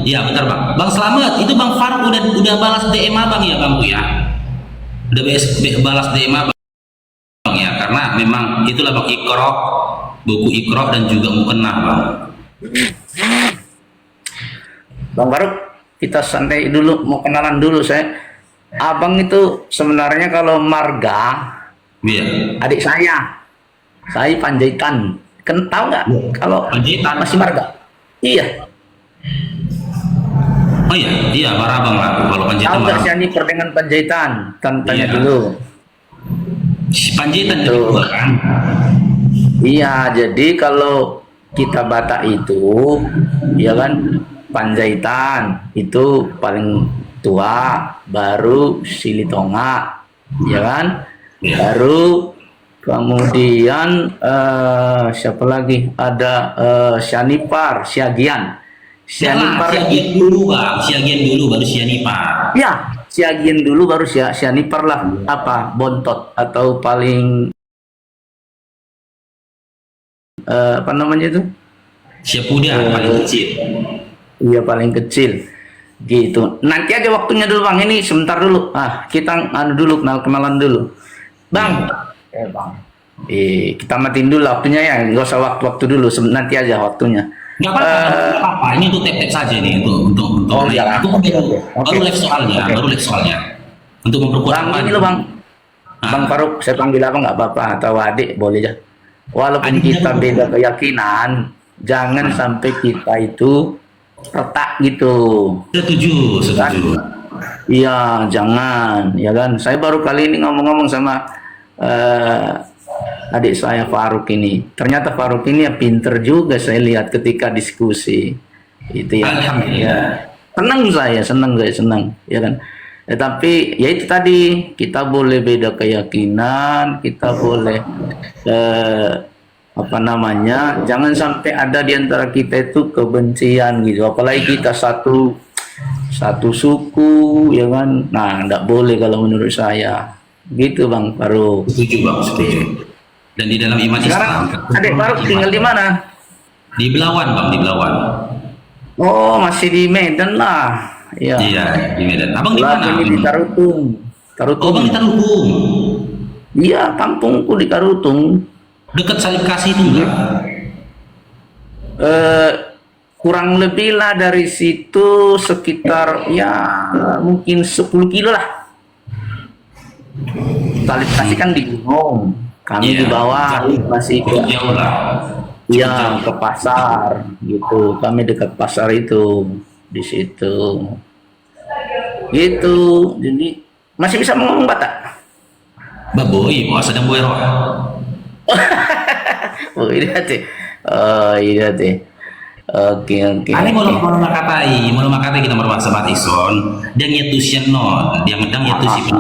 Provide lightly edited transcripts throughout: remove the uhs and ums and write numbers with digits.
Iya bentar bang. Bang Slamet, itu Bang Faruk udah balas DM abang ya bang tuh ya? Udah balas DM abang ya? Karena memang itulah bang Iqra, buku Iqra dan juga Mukennah bang. Bang Faruk, kita santai dulu, mau kenalan dulu saya. Abang itu sebenarnya kalau Marga, Iya. adik saya Panjaitan. Tahu nggak? Iya. Kalau Panjaitan. masih Marga? Iya. Oh iya, iya para abang lah. Kalau Tahu Panjaitan nggak marah. si Ani dengan Panjaitan? Tanya Iya. dulu. Si Panjaitan dari Tuh. gua kan. Iya, jadi kalau kita Batak itu, ya kan, Panjaitan itu paling tua, baru Silitonga, ya kan, Iya. baru kemudian siapa lagi? Ada Syanipar, Siagian, Sianipar Syanipar. dulu bang, Siagian dulu baru Sianipar. Ya, Siagian dulu baru Syanipar lah, apa Bontot atau paling apa namanya itu? Siapuda paling kecil. Iya paling kecil gitu. Nanti aja waktunya dulu bang. Ini sebentar dulu. Kita dulu kenalan dulu. Bang, bang. Kita matiin dulu waktunya ya. Nggak usah waktu dulu. Nanti aja waktunya. Nggak apa-apa, nggak apa-apa. Ini untuk tap-tap saja nih untuk Oh iya. Aku baru live soalnya, Oke. baru live soalnya. Untuk memperkuat Bang apa ini nih? loh bang. Ah. Bang Faruk, saya panggil apa nggak apa-apa atau adik boleh ya. Walaupun Adiknya kita tuh. beda keyakinan, jangan sampai kita itu retak gitu. Setuju, setuju. Iya, jangan, ya kan. Saya baru kali ini ngomong-ngomong sama adik saya Faruk ini. Ternyata Faruk ini ya pinter juga saya lihat ketika diskusi. Itu ya. Alhamdulillah. Ya. Senang saya, ya kan. Tapi ya itu tadi kita boleh beda keyakinan, kita boleh apa namanya, jangan sampai ada di antara kita itu kebencian gitu. Apalagi kita satu suku, ya kan. Nah, enggak boleh kalau menurut saya. Gitu Bang Faruk. Setuju bang, setuju. Dan di dalam iman Sekarang Islam, adik Faruk tinggal di mana? di Belawan bang, di Belawan. Oh, masih di Medan lah. Ya. Iya, di Medan. Abang di Kebetulan mana? ini di Tarutung. Oh bang di Tarutung. Iya, kampungku di Tarutung. Dekat Salib Kasih itu enggak? Kurang lebih lah dari situ sekitar ya mungkin 10 kilo lah. Salib Kasih kan di gunung, kami Iya, di bawah masih cukup jauh lah. ya ke pasar gitu. Kami dekat pasar itu di situ. Gitu. Jadi masih bisa ngomong Batak. Baboy, wah sedang boy roh. Oh iya teh. Oh iya teh. Oke. Ani mau makatai kita merwasa bat ison dan yetusian non dia ngedang yetusi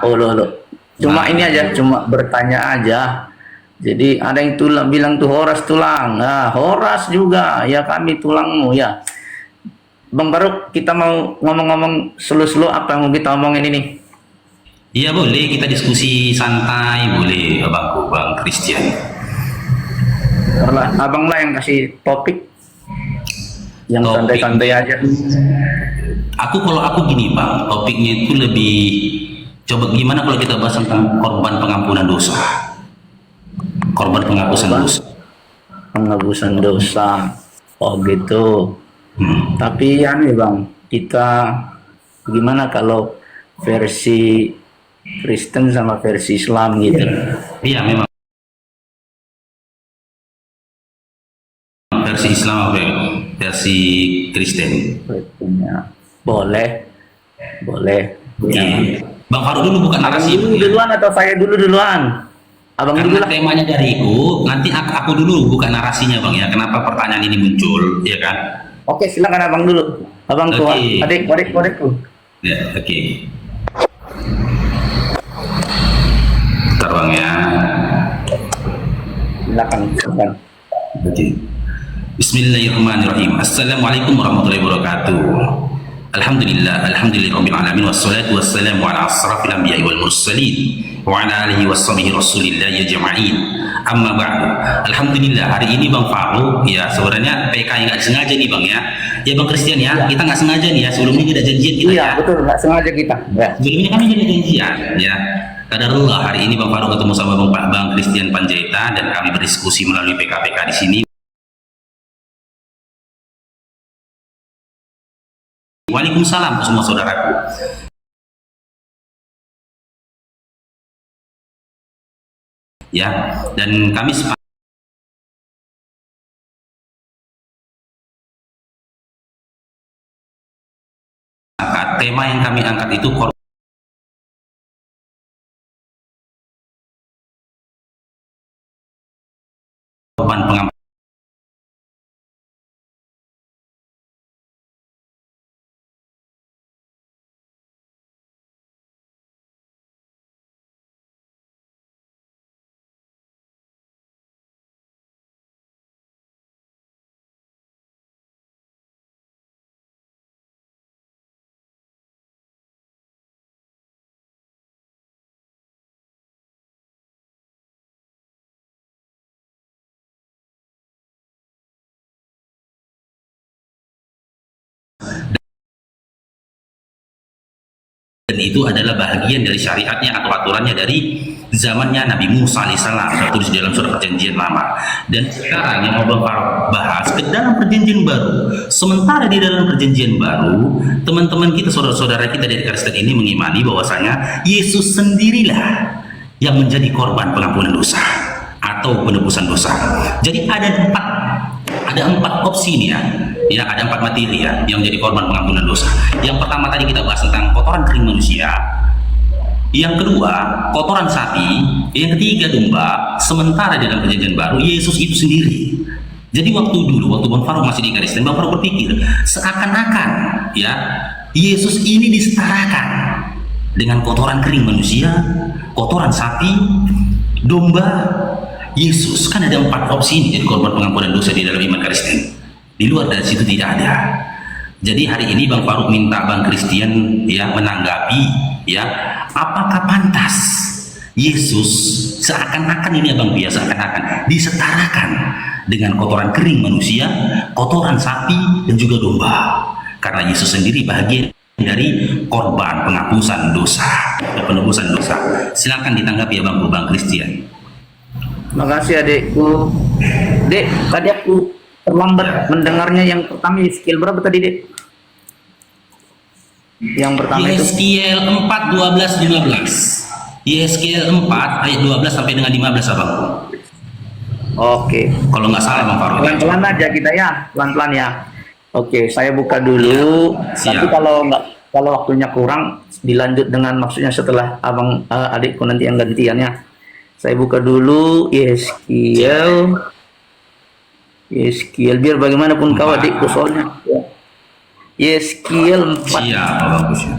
Oh lo. Cuma ini aja, cuma bertanya aja. Jadi ada yang bilang tuh Horas tulang. Nah, Horas juga ya kami tulangmu ya. Bang Baruk, kita mau ngomong-ngomong selu-selu apa yang mau kita omongin ini? Iya boleh kita diskusi santai boleh abangku bang Christian. Karena abang lah yang kasih topik yang Topik. santai-santai aja. Kalau aku gini bang, topiknya itu lebih coba gimana kalau kita bahas tentang korban pengampunan dosa, korban penghapusan dosa. Penghapusan dosa. Oh gitu. Tapi ya nih bang, kita gimana kalau versi Kristen sama versi Islam gitu? Iya memang versi Islam apa ya? Versi Kristen. Ya, boleh. Ya. Iya. Bang Faruk dulu bukan Abang narasi. dulu duluan atau saya dulu duluan? Abang dulu Karena lah. temanya dariku, nanti aku dulu bukan narasinya bang ya. Kenapa pertanyaan ini muncul, ya kan? Oke, silakan abang dulu. Abang tua, Oke. adikku. Ya, oke. Bentar bang ya. Silakan. Oke. Bismillahirrahmanirrahim. Assalamualaikum warahmatullahi wabarakatuh. Alhamdulillahirabbil alamin wassalatu wassalamu ala asrafil anbiya'i wal mursalin wa ala alihi washabihi rasulillah ya jama'in. Amma ba'du. Alhamdulillah, hari ini Bang Faru ya, sebenarnya PK yang nggak sengaja nih Bang ya. Ya Bang Christian ya, kita nggak sengaja nih ya, sebelum ini kita janjian kita Iya, ya. betul, nggak sengaja kita. Ya. Sebelum ini kami jadi janjian ya. Kadarullah, hari ini Bang Faru ketemu sama Bang Christian Panjaitan dan kami berdiskusi melalui PK-PK di sini. Waalaikumsalam semua saudaraku. Ya, dan kami sepakat tema yang kami angkat itu korban pengampunan. Dan itu adalah bagian dari syariatnya atau aturannya dari zamannya Nabi Musa alaihissalam, tertulis di dalam surah perjanjian lama. Dan sekarang yang mau Bang bahas ke dalam perjanjian baru. Sementara di dalam perjanjian baru, teman-teman kita, saudara-saudara kita dari Kristen ini mengimani bahwasanya Yesus sendirilah yang menjadi korban pengampunan dosa atau penebusan dosa. Jadi ada empat opsi nih ya. Ya, ada 4 materi ya yang menjadi korban pengampunan dosa. Yang pertama tadi kita bahas tentang kotoran kering manusia. Yang kedua, kotoran sapi. Yang ketiga, domba. Sementara dalam perjanjian baru, Yesus itu sendiri. Jadi waktu Bang Faru masih di Kristen, Bang Faru berpikir seakan-akan ya Yesus ini disetarakan dengan kotoran kering manusia, kotoran sapi, domba. Yesus kan ada 4 opsi ini jadi korban pengampunan dosa di dalam iman Kristen. Di luar dari situ tidak ada. Jadi hari ini Bang Farouk minta Bang Christian ya menanggapi ya, apakah pantas Yesus seakan-akan ini Abang biasa seakan-akan disetarakan dengan kotoran kering manusia, kotoran sapi dan juga domba. Karena Yesus sendiri bagian dari korban penghapusan dosa dan penebusan dosa. Silakan ditanggapi ya Bang Christian. Makasih adikku. Dek, tadi aku terlambat mendengarnya. Yang pertama skill berapa tadi, Dek? Yang pertama itu Yeskiel 4 12 15. Yeskiel 4 ayat 12 sampai dengan 15 Abang. Oke. Kalau nggak salah Bang Farouk. Pelan-pelan aja kita ya, pelan-pelan ya. Oke, saya buka dulu. Siap. Tapi kalau waktunya kurang dilanjut dengan maksudnya setelah abang adikku nanti yang gantiannya. Saya buka dulu Yeskiel biar bagaimanapun kau adikku soalnya. Yeskiel 4. Siap, bagus ya.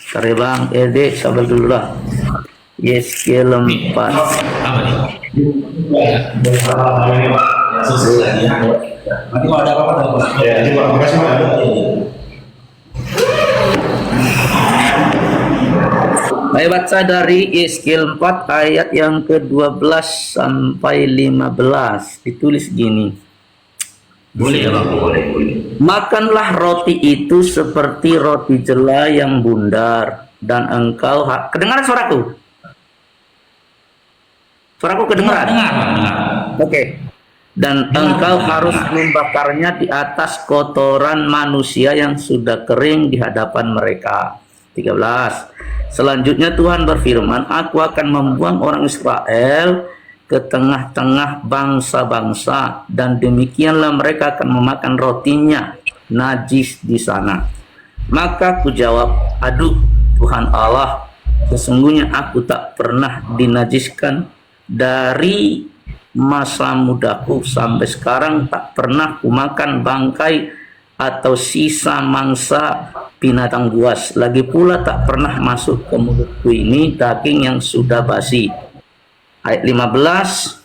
Sorry Bang, Dek, sabar dulu lah. Yeskiel 4. Apa nih? Nanti kalau ada apa-apa ya, terima kasih Pak. Saya baca dari Yeskiel 4 ayat yang ke-12 sampai 15. Ditulis gini. Boleh ya Bang, boleh. Makanlah roti itu seperti roti jela yang bundar, dan engkau kedengaran suaraku? Suaraku kedengaran? Dengar. Oke. Dan engkau harus membakarnya di atas kotoran manusia yang sudah kering di hadapan mereka. 13. Selanjutnya Tuhan berfirman, aku akan membuang orang Israel ke tengah-tengah bangsa-bangsa, dan demikianlah mereka akan memakan rotinya najis di sana. Maka ku jawab, aduh Tuhan Allah, sesungguhnya aku tak pernah dinajiskan dari masa mudaku sampai sekarang, tak pernah ku makan bangkai atau sisa mangsa binatang buas. Lagi pula tak pernah masuk ke mulutku ini daging yang sudah basi. Ayat 15.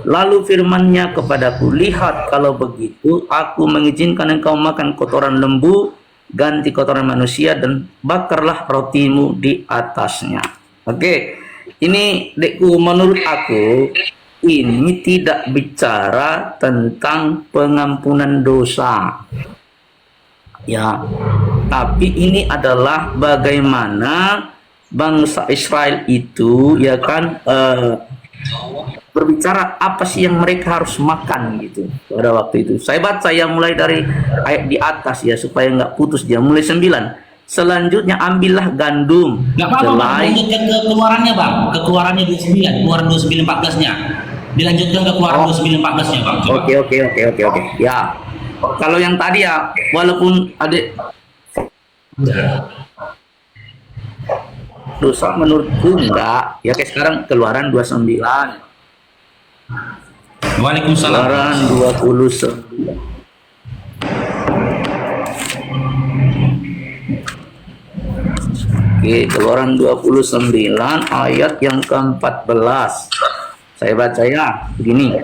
Lalu firman-Nya kepadaku, lihat kalau begitu aku mengizinkan engkau makan kotoran lembu ganti kotoran manusia dan bakarlah rotimu di atasnya. Oke, ini dekku, menurut aku ini tidak bicara tentang pengampunan dosa, ya, tapi ini adalah bagaimana bangsa Israel itu, ya kan, berbicara apa sih yang mereka harus makan gitu pada waktu itu. Saya baca yang mulai dari ayat di atas ya supaya nggak putus dia, mulai 9. Selanjutnya ambillah gandum. Nggak apa-apa bang, lanjutkan ke keluarannya bang, ke keluarannya 29, keluaran 29:14-nya. Dilanjutkan ke keluaran 29:14-nya bang. Coba. Oke. Ya, kalau yang tadi ya, walaupun adik dosa menurutku enggak, ya kayak sekarang keluaran 29. Waalaikumsalam. Keluaran 29. Oke, keluaran 29 ayat yang ke-14. Saya baca ya, begini.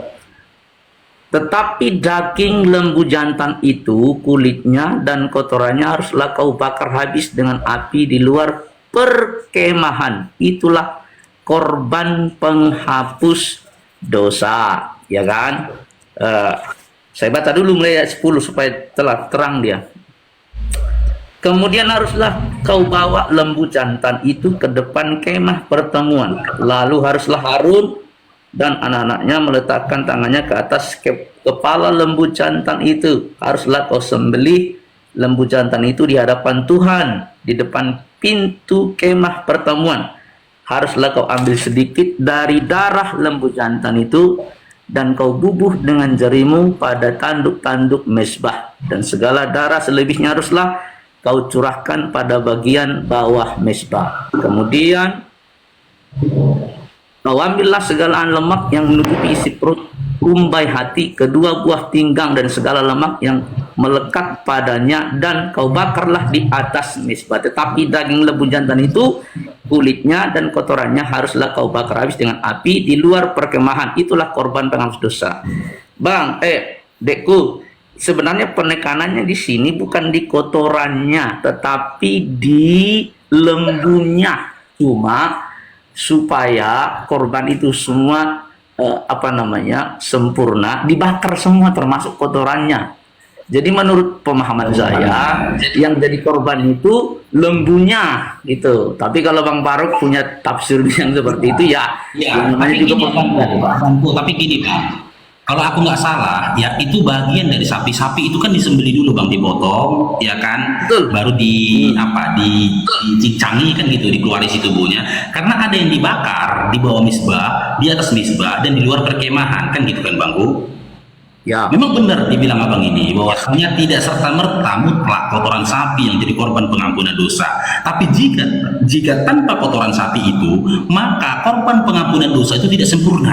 Tetapi daging lembu jantan itu, kulitnya dan kotorannya haruslah kau bakar habis dengan api di luar perkemahan. Itulah korban penghapus dosa, ya kan? Saya baca dulu mulai ayat 10 supaya terang dia. Kemudian haruslah kau bawa lembu jantan itu ke depan kemah pertemuan. Lalu haruslah Harun dan anak-anaknya meletakkan tangannya ke atas kepala lembu jantan itu. Haruslah kau sembelih lembu jantan itu di hadapan Tuhan di depan pintu kemah pertemuan. Haruslah kau ambil sedikit dari darah lembu jantan itu dan kau bubuh dengan jarimu pada tanduk-tanduk mezbah, dan segala darah selebihnya haruslah kau curahkan pada bagian bawah mezbah. Kemudian kau ambillah segala lemak yang menutupi isi perut, umbai hati, kedua buah pinggang dan segala lemak yang melekat padanya, dan kau bakarlah di atas mezbah. Tetapi daging lembu jantan itu, kulitnya dan kotorannya haruslah kau bakar habis dengan api di luar perkemahan. Itulah korban penghapus dosa. Bang, dekku, sebenarnya penekanannya di sini bukan di kotorannya, tetapi di lembunya. Cuma supaya korban itu semua sempurna, dibakar semua termasuk kotorannya. Jadi menurut pemahaman saya, yang jadi korban itu lembunya gitu. Tapi kalau Bang Faruk punya tafsir yang seperti itu ya yang namanya juga tapi gini Bang, kalau aku nggak salah ya itu bagian dari sapi itu kan disembelih dulu Bang, dipotong ya kan. Betul. Baru dicingcangi kan gitu, dikeluarin si tubuhnya, karena ada yang dibakar di bawah misbah, di atas misbah, dan di luar perkemahan kan gitu kan Bangku. Ya, memang benar dibilang abang ini bahwasanya tidak serta-merta mutlak kotoran sapi yang jadi korban pengampunan dosa. Tapi jika tanpa kotoran sapi itu, maka korban pengampunan dosa itu tidak sempurna.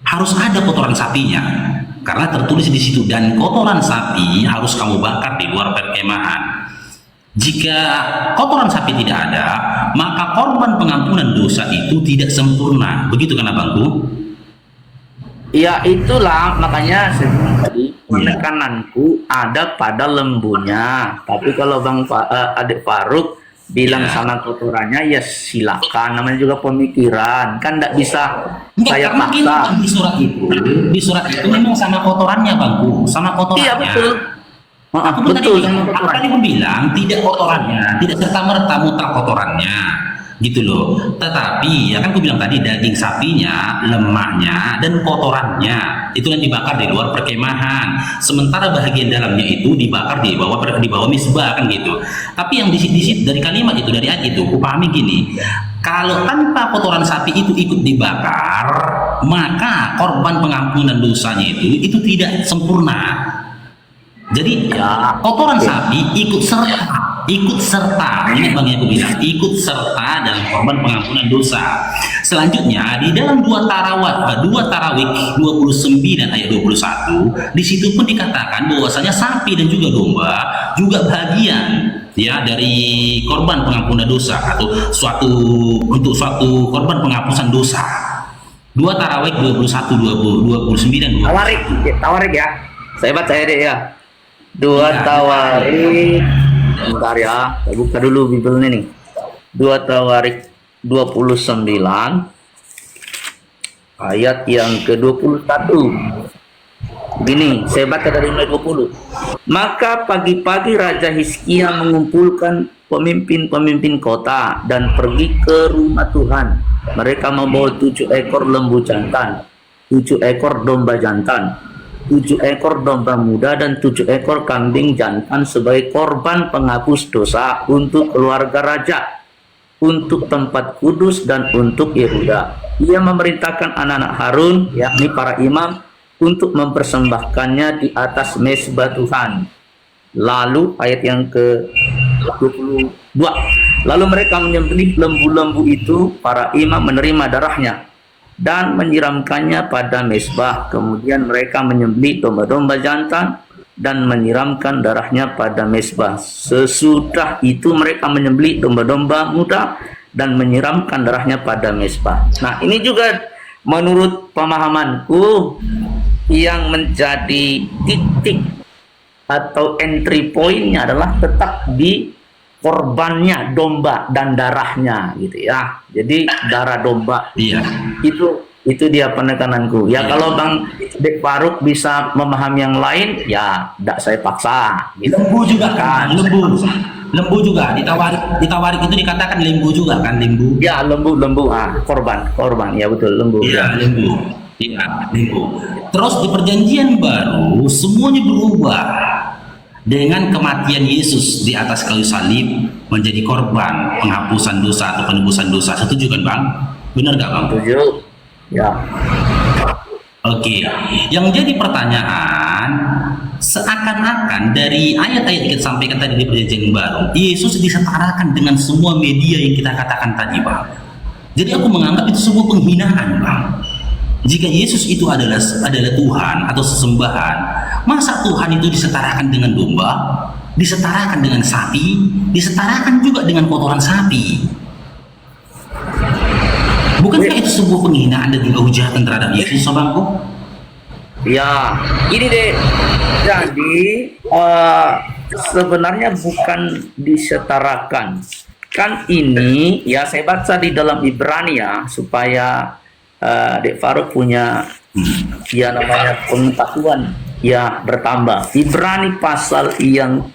Harus ada kotoran sapinya, karena tertulis di situ, dan kotoran sapi harus kamu bakar di luar perkemahan. Jika kotoran sapi tidak ada, maka korban pengampunan dosa itu tidak sempurna. Begitu kan abangku? ya itulah makanya tadi penekananku ada pada lembunya. Tapi kalau adik Faruk bilang sama kotorannya, ya silakan, namanya juga pemikiran, kan tidak bisa saya paksa. Di surat itu memang sama kotorannya Bangku, sama kotorannya. Iya betul. Aku betul tadi bilang tidak kotorannya, tidak serta merta mutlak kotorannya, gitu loh. Tetapi ya kan aku bilang tadi, daging sapinya, lemaknya, dan kotorannya itu yang dibakar di luar perkemahan. Sementara bagian dalamnya itu dibakar di bawah misbah kan gitu. Tapi yang di dari kalimat itu, dari ayat itu, aku pahami gini. Kalau tanpa kotoran sapi itu ikut dibakar, maka korban pengampunan dosanya itu tidak sempurna. Jadi kotoran sapi ikut serta, ini bang yang aku bilang, ikut serta dalam korban pengampunan dosa. Selanjutnya di dalam 2 Tarawik 29 ayat 21, di situ pun dikatakan bahwasanya sapi dan juga domba juga bagian ya dari korban pengampunan dosa atau untuk suatu korban penghapusan dosa. 2 Tarawik 29 Tawarik ya. Saya baca ya deh ya. 2 Tawarik Bentar ya, kita buka dulu Bible nih. 2 Tawarik 29 ayat yang ke-21. Begini, saya baca dari mulai 20. Maka pagi-pagi Raja Hizkia mengumpulkan pemimpin-pemimpin kota dan pergi ke rumah Tuhan. Mereka membawa 7 ekor lembu jantan, 7 ekor domba jantan, 7 ekor domba muda, dan 7 ekor kambing jantan sebagai korban penghapus dosa untuk keluarga raja, untuk tempat kudus dan untuk Yehuda. Ia memerintahkan anak-anak Harun, yakni para imam, untuk mempersembahkannya di atas mezbah Tuhan. Lalu ayat yang ke-22. Lalu mereka menyembelih lembu-lembu itu, para imam menerima darahnya dan menyiramkannya pada mezbah. Kemudian mereka menyembelih domba-domba jantan dan menyiramkan darahnya pada mezbah. Sesudah itu mereka menyembelih domba-domba muda dan menyiramkan darahnya pada mezbah. Nah, ini juga menurut pemahamanku yang menjadi titik atau entry pointnya adalah tetap di korbannya, domba dan darahnya gitu ya. Jadi darah domba itu dia penekananku ya. Kalau Bang Dek Faruk bisa memahami yang lain ya tidak saya paksa gitu. Lembu juga kan, lembu juga ditawarik itu dikatakan lembu juga kan, lembu ya, lembu korban ya, betul, lembu ya, lembu. Iya, lembu. Terus di perjanjian baru semuanya berubah dengan kematian Yesus di atas kayu salib menjadi korban penghapusan dosa atau penebusan dosa. Setuju kan Bang? Benar nggak Bang? Setuju. Ya. Oke. Yang jadi pertanyaan, seakan-akan dari ayat-ayat yang kita sampaikan tadi di perjanjian baru, Yesus disetarakan dengan semua media yang kita katakan tadi Bang. Jadi aku menganggap itu sebuah penghinaan Bang. Jika Yesus itu adalah Tuhan atau sesembahan, masa Tuhan itu disetarakan dengan domba, disetarakan dengan sapi, disetarakan juga dengan kotoran sapi? Bukankah itu sebuah penghinaan dan juga hujatan terhadap Yesus, Bangku? Ya, ini deh. Jadi sebenarnya bukan disetarakan. Kan ini ya saya baca di dalam Ibrani ya, supaya Dek Faruk punya ya namanya pengetahuan ya bertambah. Ibrani pasal yang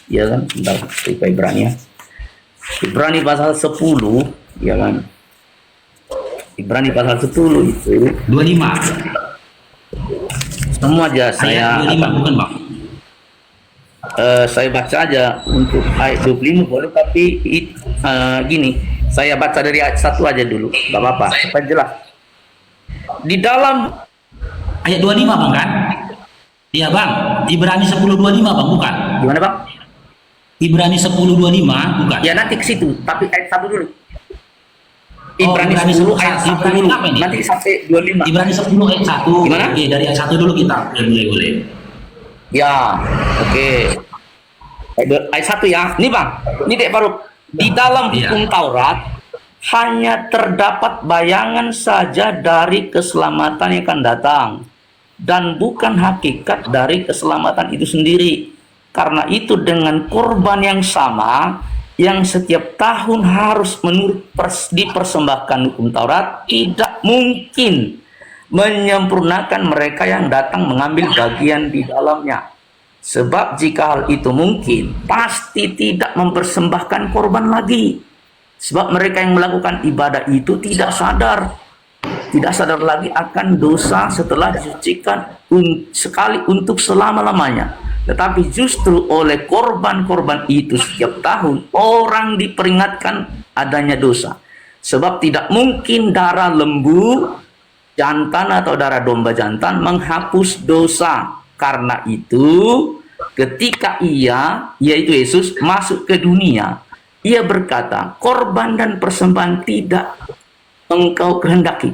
ya kan, bentar buka Ibrani ya. Ibrani pasal 10 ya kan. Ibrani pasal 10 itu 25. Semua aja saya 25 bukan Bang. Saya baca aja untuk ayat 25 boleh, tapi gini, saya baca dari ayat 1 aja dulu, nggak apa-apa, supaya jelas. Di dalam ayat 25 Bang kan? Iya Bang, Ibrani 10:25 Bang, bukan? Gimana Bang? Ibrani 10:25 bukan? Ya nanti ke situ, tapi ayat 1 dulu. Ibrani 10 ayat 1 Ibrani dulu, apa ini? nanti sampai 25. Ibrani 10 ayat 1. Gimana? Oke, dari ayat 1 dulu kita boleh. Ya, oke. Ayat 1 ya. Nih Bang, ini Dek Faruk. Di dalam hukum Taurat hanya terdapat bayangan saja dari keselamatan yang akan datang, dan bukan hakikat dari keselamatan itu sendiri. Karena itu dengan korban yang sama yang setiap tahun harus dipersembahkan hukum Taurat tidak mungkin menyempurnakan mereka yang datang mengambil bagian di dalamnya. Sebab jika hal itu mungkin, pasti tidak mempersembahkan korban lagi. Sebab mereka yang melakukan ibadah itu tidak sadar lagi akan dosa setelah disucikan sekali untuk selama-lamanya. Tetapi justru oleh korban-korban itu setiap tahun orang diperingatkan adanya dosa. Sebab tidak mungkin darah lembu jantan atau darah domba jantan menghapus dosa. Karena itu ketika yaitu Yesus masuk ke dunia, ia berkata, korban dan persembahan tidak engkau kehendaki,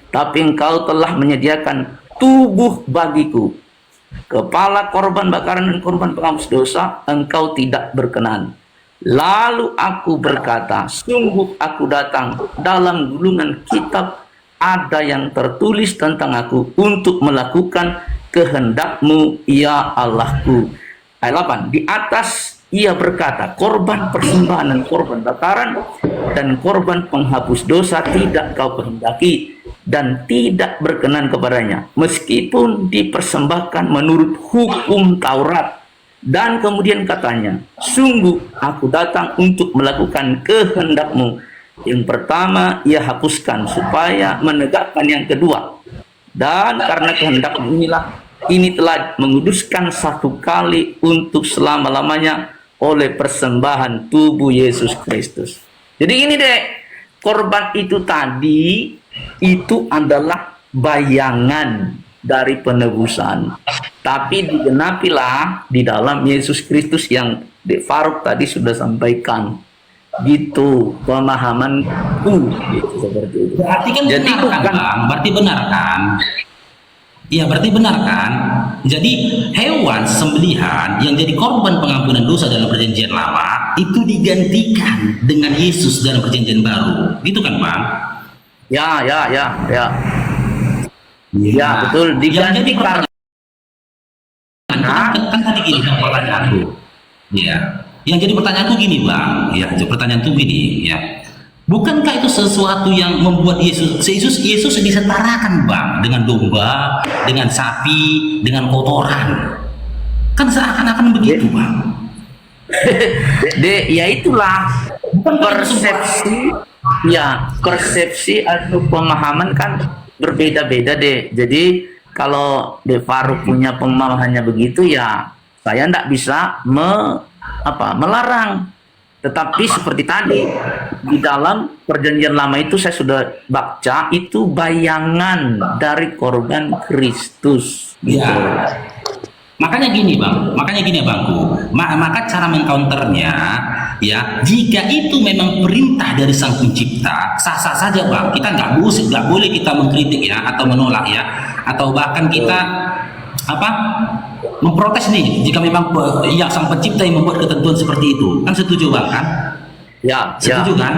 tapi engkau telah menyediakan tubuh bagiku. Kepala korban bakaran dan korban penghapus dosa engkau tidak berkenan. Lalu aku berkata, sungguh aku datang, dalam gulungan kitab ada yang tertulis tentang aku untuk melakukan kehendakmu ya Allahku. Ayat 8. Di atas ia berkata, korban persembahan dan korban bakaran dan korban penghapus dosa tidak kau kehendaki dan tidak berkenan kepadanya, meskipun dipersembahkan menurut hukum Taurat. Dan kemudian katanya, sungguh aku datang untuk melakukan kehendakmu. Yang pertama ia hapuskan supaya menegakkan yang kedua. Dan karena kehendakmu ini telah menguduskan satu kali untuk selama-lamanya oleh persembahan tubuh Yesus Kristus. Jadi ini deh, korban itu tadi itu adalah bayangan dari penebusan. Tapi digenapilah di dalam Yesus Kristus yang Dek Faruk tadi sudah sampaikan. Gitu pemahamanku gitu, seperti itu. Berarti kan jadi benar kan, bukan, Bang? Berarti benar kan? Iya, berarti benar kan? Jadi hewan sembelihan yang jadi korban pengampunan dosa dalam perjanjian lama itu digantikan dengan Yesus dalam perjanjian baru. Gitu kan, Bang? ya Iya. betul, Yang jadi digantikan. kan tadi gini Bang, pertanyaanku. Iya. Yang jadi pertanyaanku gini, Bang. Ya, pertanyaanku gini, ya. Bukankah itu sesuatu yang membuat Yesus disetarakan, Bang, dengan domba, dengan sapi, dengan kotoran? Kan seakan-akan begitu, Bang. Ya itulah Bukankah itu persepsi atau pemahaman kan berbeda-beda deh. Jadi kalau De Faruk punya pemahamannya begitu, ya saya tidak bisa melarang. Tetapi seperti tadi di dalam perjanjian lama itu saya sudah baca, itu bayangan dari korban Kristus gitu. Ya. Makanya gini, Bang. Makanya gini, Bangku. Maka cara mengcounternya, ya, jika itu memang perintah dari Sang Pencipta, sah-sah saja, Bang. Kita nggak boleh kita mengkritik ya, atau menolak ya, atau bahkan kita memprotes nih jika memang yang Sang Pencipta yang membuat ketentuan seperti itu. Kan setuju, Bang, kan? Ya, Setuju kan?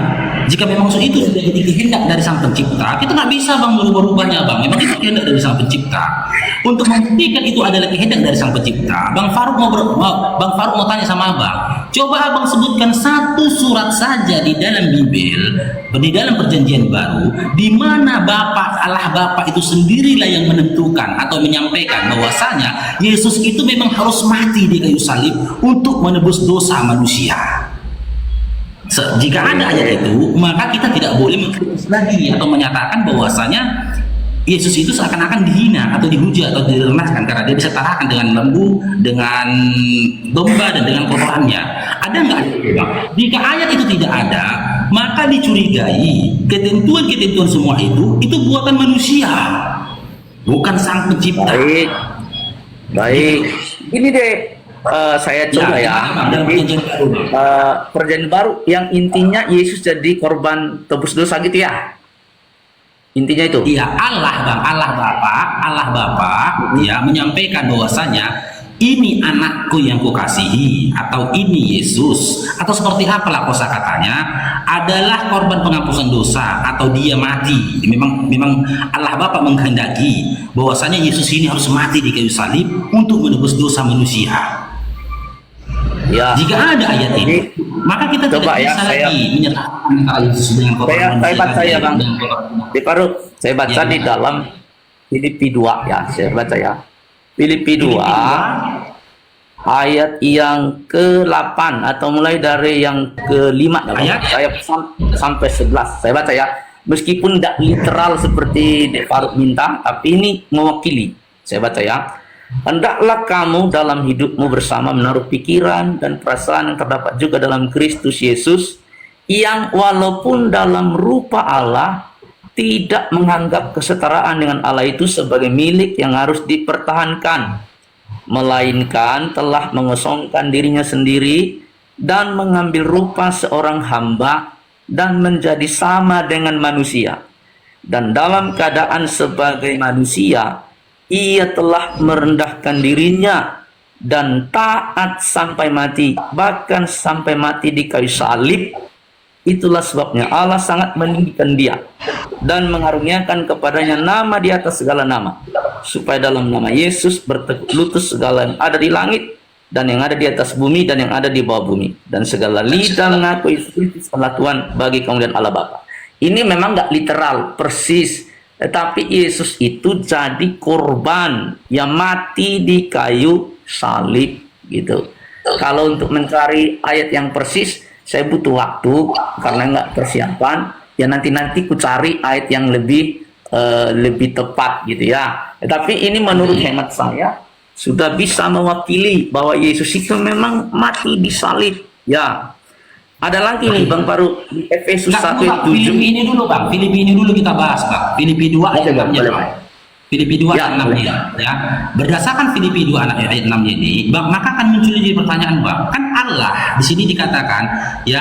Jika memang itu sudah jadi kehendak dari Sang Pencipta, kita nggak bisa, Bang, merubah-rubahnya, Bang. Memang itu kehendak dari Sang Pencipta. Untuk membuktikan itu adalah kehendak dari Sang Pencipta, Bang Faruk mau tanya sama Abang. Coba Abang sebutkan satu surat saja di dalam Bible, di dalam Perjanjian Baru, di mana Allah Bapa itu sendirilah yang menentukan atau menyampaikan bahwasanya Yesus itu memang harus mati di kayu salib untuk menebus dosa manusia. Jika ada ayat itu, maka kita tidak boleh mengkritik lagi atau menyatakan bahwasanya Yesus itu seakan-akan dihina atau dihujat atau direndahkan karena dia disetarakan dengan lembu, dengan domba, dan dengan kotorannya. Ada nggak? Jika ayat itu tidak ada, maka dicurigai ketentuan-ketentuan semua itu buatan manusia, bukan Sang Pencipta. Baik. Ini deh, saya coba perjanjian baru yang intinya Yesus jadi korban tebus dosa gitu ya. Intinya itu. Iya, Allah Bapa ya menyampaikan bahwasanya ini anakku yang kukasihi, atau ini Yesus, atau seperti apalah kosakatanya, adalah korban penghapusan dosa, atau dia mati. Memang Allah Bapa menghendaki bahwasanya Yesus ini harus mati di kayu salib untuk menebus dosa manusia. Ya. Jika ada ayat ini, maka kita coba tidak bisa lagi menyerahkan antara Yesus dengan korban manusia. Saya baca ya, Bang. Di Faruk, saya baca Ya, di dalam Filipi 2 ya, saya baca ya. Filipi 2 ayat yang ke-8 atau mulai dari yang ke-5 ya, saya sampai 11. Saya baca ya. Meskipun tidak literal seperti De Faruk minta, tapi ini mewakili. Saya baca ya. Hendaklah kamu dalam hidupmu bersama menaruh pikiran dan perasaan yang terdapat juga dalam Kristus Yesus, yang walaupun dalam rupa Allah tidak menganggap kesetaraan dengan Allah itu sebagai milik yang harus dipertahankan, melainkan telah mengosongkan dirinya sendiri dan mengambil rupa seorang hamba dan menjadi sama dengan manusia. Dan dalam keadaan sebagai manusia, ia telah merendahkan dirinya dan taat sampai mati, bahkan sampai mati di kayu salib. Itulah sebabnya Allah sangat meninggikan dia dan mengaruniakan kepadanya nama di atas segala nama, supaya dalam nama Yesus bertekuk lutut segala yang ada di langit dan yang ada di atas bumi dan yang ada di bawah bumi, dan segala lidah mengakui Yesus Kristus adalah Tuhan bagi kemuliaan Allah Bapa. Ini memang nggak literal persis, tetapi Yesus itu jadi korban yang mati di kayu salib gitu. Kalau untuk mencari ayat yang persis, saya butuh waktu karena nggak persiapan. Ya nanti ku cari ayat yang lebih tepat gitu ya. Tapi ini menurut hemat saya sudah bisa mewakili bahwa Yesus itu memang mati di salib. Ya. Ada lagi nih Bang Faru di Efesus 1:7. Filipi ini dulu Bang, Filipi ini dulu kita bahas Bang. Filipi 2 ayat 6-nya Bang. Filipi 2 ayat 6-nya ya. Berdasarkan Filipi 2 ayat 6-nya ini, Bang, maka akan muncul jadi pertanyaan Bang. Kan Allah di sini dikatakan ya,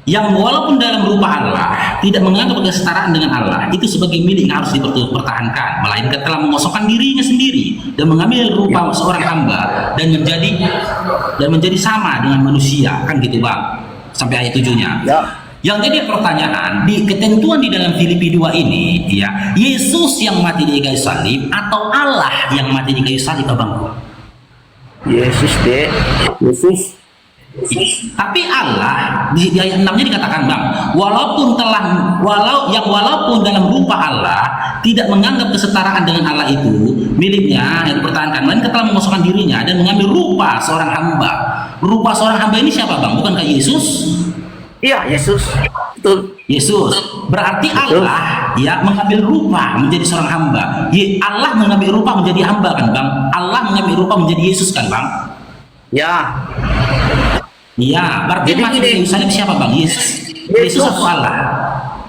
yang walaupun dalam rupa Allah tidak menganggap kesetaraan dengan Allah itu sebagai milik yang harus dipertahankan, melainkan telah mengosongkan dirinya sendiri dan mengambil rupa seorang hamba dan menjadi sama dengan manusia, kan gitu Bang, sampai ayat 7-nya. Yang jadi pertanyaan di ketentuan di dalam Filipi 2 ini ya, Yesus yang mati di kayu salib atau Allah yang mati di kayu salib Bang? Yesus. Tapi Allah di ayat 6-nya dikatakan Bang, walaupun dalam rupa Allah tidak menganggap kesetaraan dengan Allah itu miliknya yang dipertahankan, melainkan telah mengosongkan dirinya dan mengambil rupa seorang hamba. Rupa seorang hamba ini siapa Bang? Bukankah Yesus? Iya, Yesus. Betul. Yesus. Berarti Allah ya mengambil rupa menjadi seorang hamba. Allah mengambil rupa menjadi hamba kan Bang? Allah mengambil rupa menjadi Yesus kan Bang? Ya. Iya, berarti mati di salib siapa Bang? Yesus atau Allah?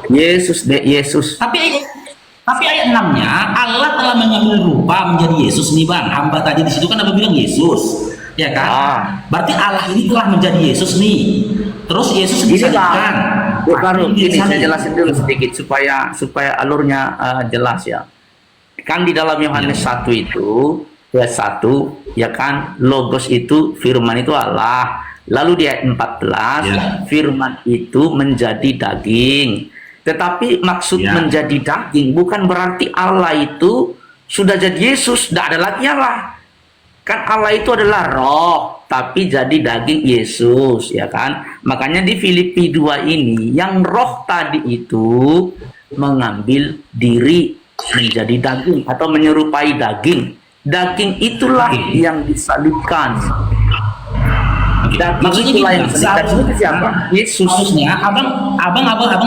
Yesus. Tapi ayat 6-nya Allah telah mengambil rupa menjadi Yesus nih Bang. Hamba tadi di situ kan apa bilang Yesus. Ya kan? Berarti Allah ini telah menjadi Yesus nih. Terus Yesus disalibkan. Baru ini saya jelasin dulu sedikit supaya alurnya jelas ya. Kan di dalam Yohanes 1 itu ayat 1 ya kan, logos itu firman itu Allah. Lalu di ayat 14 firman itu menjadi daging. Tetapi maksud menjadi daging bukan berarti Allah itu sudah jadi Yesus, tidak ada lagi Allah. Kan Allah itu adalah roh, tapi jadi daging Yesus, ya kan? Makanya di Filipi 2 ini, yang roh tadi itu mengambil diri menjadi daging atau menyerupai daging. Daging itulah yang disalibkan. Maksudnya itulah yang disalibkan itu siapa? Yesus. Harusnya abang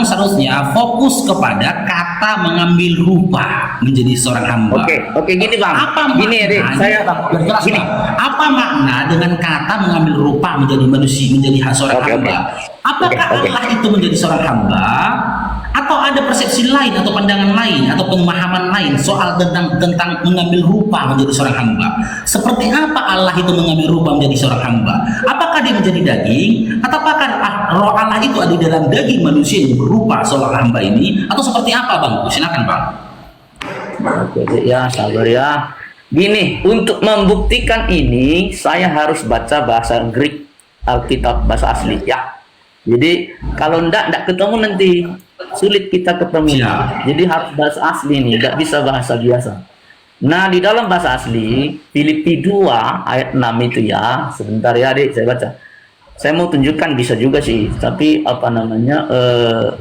seharusnya fokus kepada kata mengambil rupa menjadi seorang hamba. Oke, gini Bang. Gini ya, gini. Apa makna dengan kata mengambil rupa menjadi manusia, menjadi seorang hamba? Apakah Allah itu menjadi seorang hamba? Atau ada persepsi lain atau pandangan lain atau pemahaman lain soal tentang mengambil rupa menjadi seorang hamba? Seperti apa Allah itu mengambil rupa menjadi seorang hamba? Apakah dia menjadi daging? Atau apakah roh Allah itu ada di dalam daging manusia yang berupa seorang hamba ini? Atau seperti apa Bang? Silakan Bang. Oke ya, sabar ya. Gini, untuk membuktikan ini saya harus baca bahasa Greek, Alkitab bahasa asli ya. Jadi kalau enggak ketemu nanti sulit kita ketemu. Jadi harus bahasa asli nih, nggak bisa bahasa biasa. Nah, di dalam bahasa asli Filipi 2 ayat 6 itu ya. Sebentar ya Adik, saya baca. Saya mau tunjukkan bisa juga sih, tapi apa namanya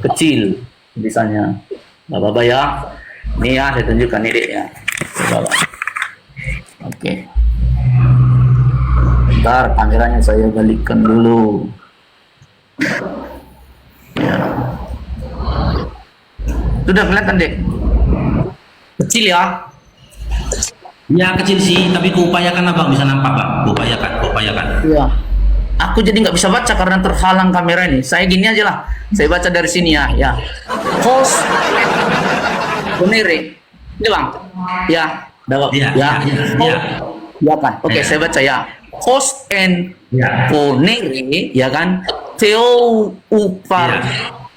kecil tulisannya. Nggak apa-apa ya. Ini ya, saya tunjukkan ini Dek ya. Coba. Oke. Bentar, kameranya saya balikkan dulu. Ya. Sudah kelihatan Dek? Kecil ya? Ya kecil sih, tapi kuupayakan Abang bisa nampak Bang. Kuupayakan. Iya. Aku jadi nggak bisa baca karena terhalang kamera ini. Saya gini aja lah. Saya baca dari sini ya. Ya. Host. Bonere. Ini Bang. Ya. Dapat. Ya. Ya kan. Oke, saya baca ya. Host and ponere, ya kan? Theo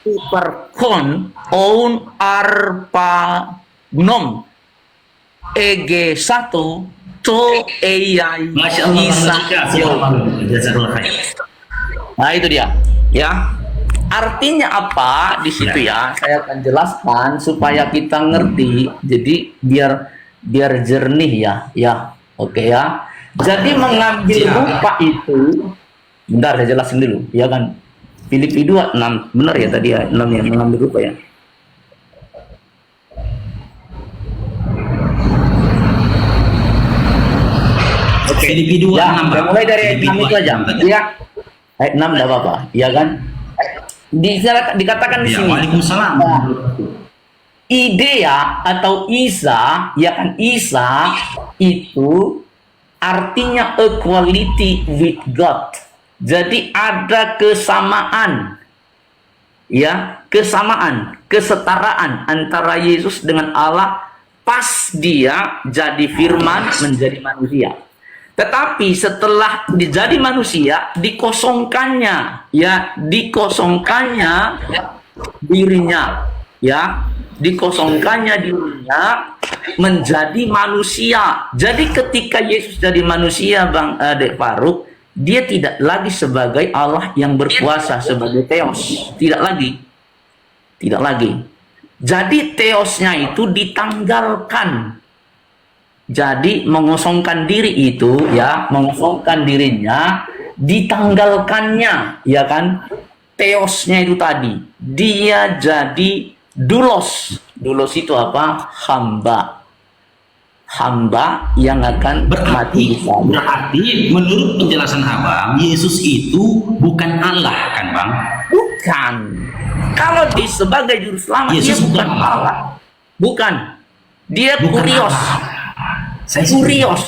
uparkon on arpa gnom EG1 to AI Isa. Nah itu dia ya, artinya apa di situ ya, saya akan jelaskan supaya kita ngerti, jadi biar jernih ya. Oke ya. Jadi mengambil Siap. rupa itu, bentar saya jelasin dulu, ya kan? Filipi 2:6, benar ya tadi ya, 6 ya, mengambil rupa ya. Filipi 2, Ya, 6, saya mulai dari ayat Filipi 6 itu 2, aja. 6 Ya, ayat 6 enggak apa-apa, ya kan? Dikatakan di Ya, sini. Waalaikumsalam. Idea atau Isa, ya kan, Isa itu artinya equality with God. Jadi ada kesamaan, ya, kesamaan, kesetaraan antara Yesus dengan Allah pas dia jadi firman menjadi manusia. Tetapi setelah dijadi manusia, dikosongkannya, ya, dikosongkannya dirinya, ya, dikosongkannya dirinya menjadi manusia. Jadi ketika Yesus jadi manusia, Bang Dek Faruk, dia tidak lagi sebagai Allah yang berkuasa sebagai Theos, tidak lagi, tidak lagi. Jadi Theosnya itu ditanggalkan. Jadi mengosongkan diri itu, ya, mengosongkan dirinya, ditanggalkannya, ya kan? Theosnya itu tadi, dia jadi doulos. Doulos itu apa? Hamba. Hamba yang akan mati di salib. Berarti menurut penjelasan Abang, Yesus itu bukan Allah kan Bang? Bukan. Kalau di sebagai juru selamat, dia Yesus bukan bukan Allah. Allah. Bukan. Dia Bukan kurios. Allah. Saya Kurios.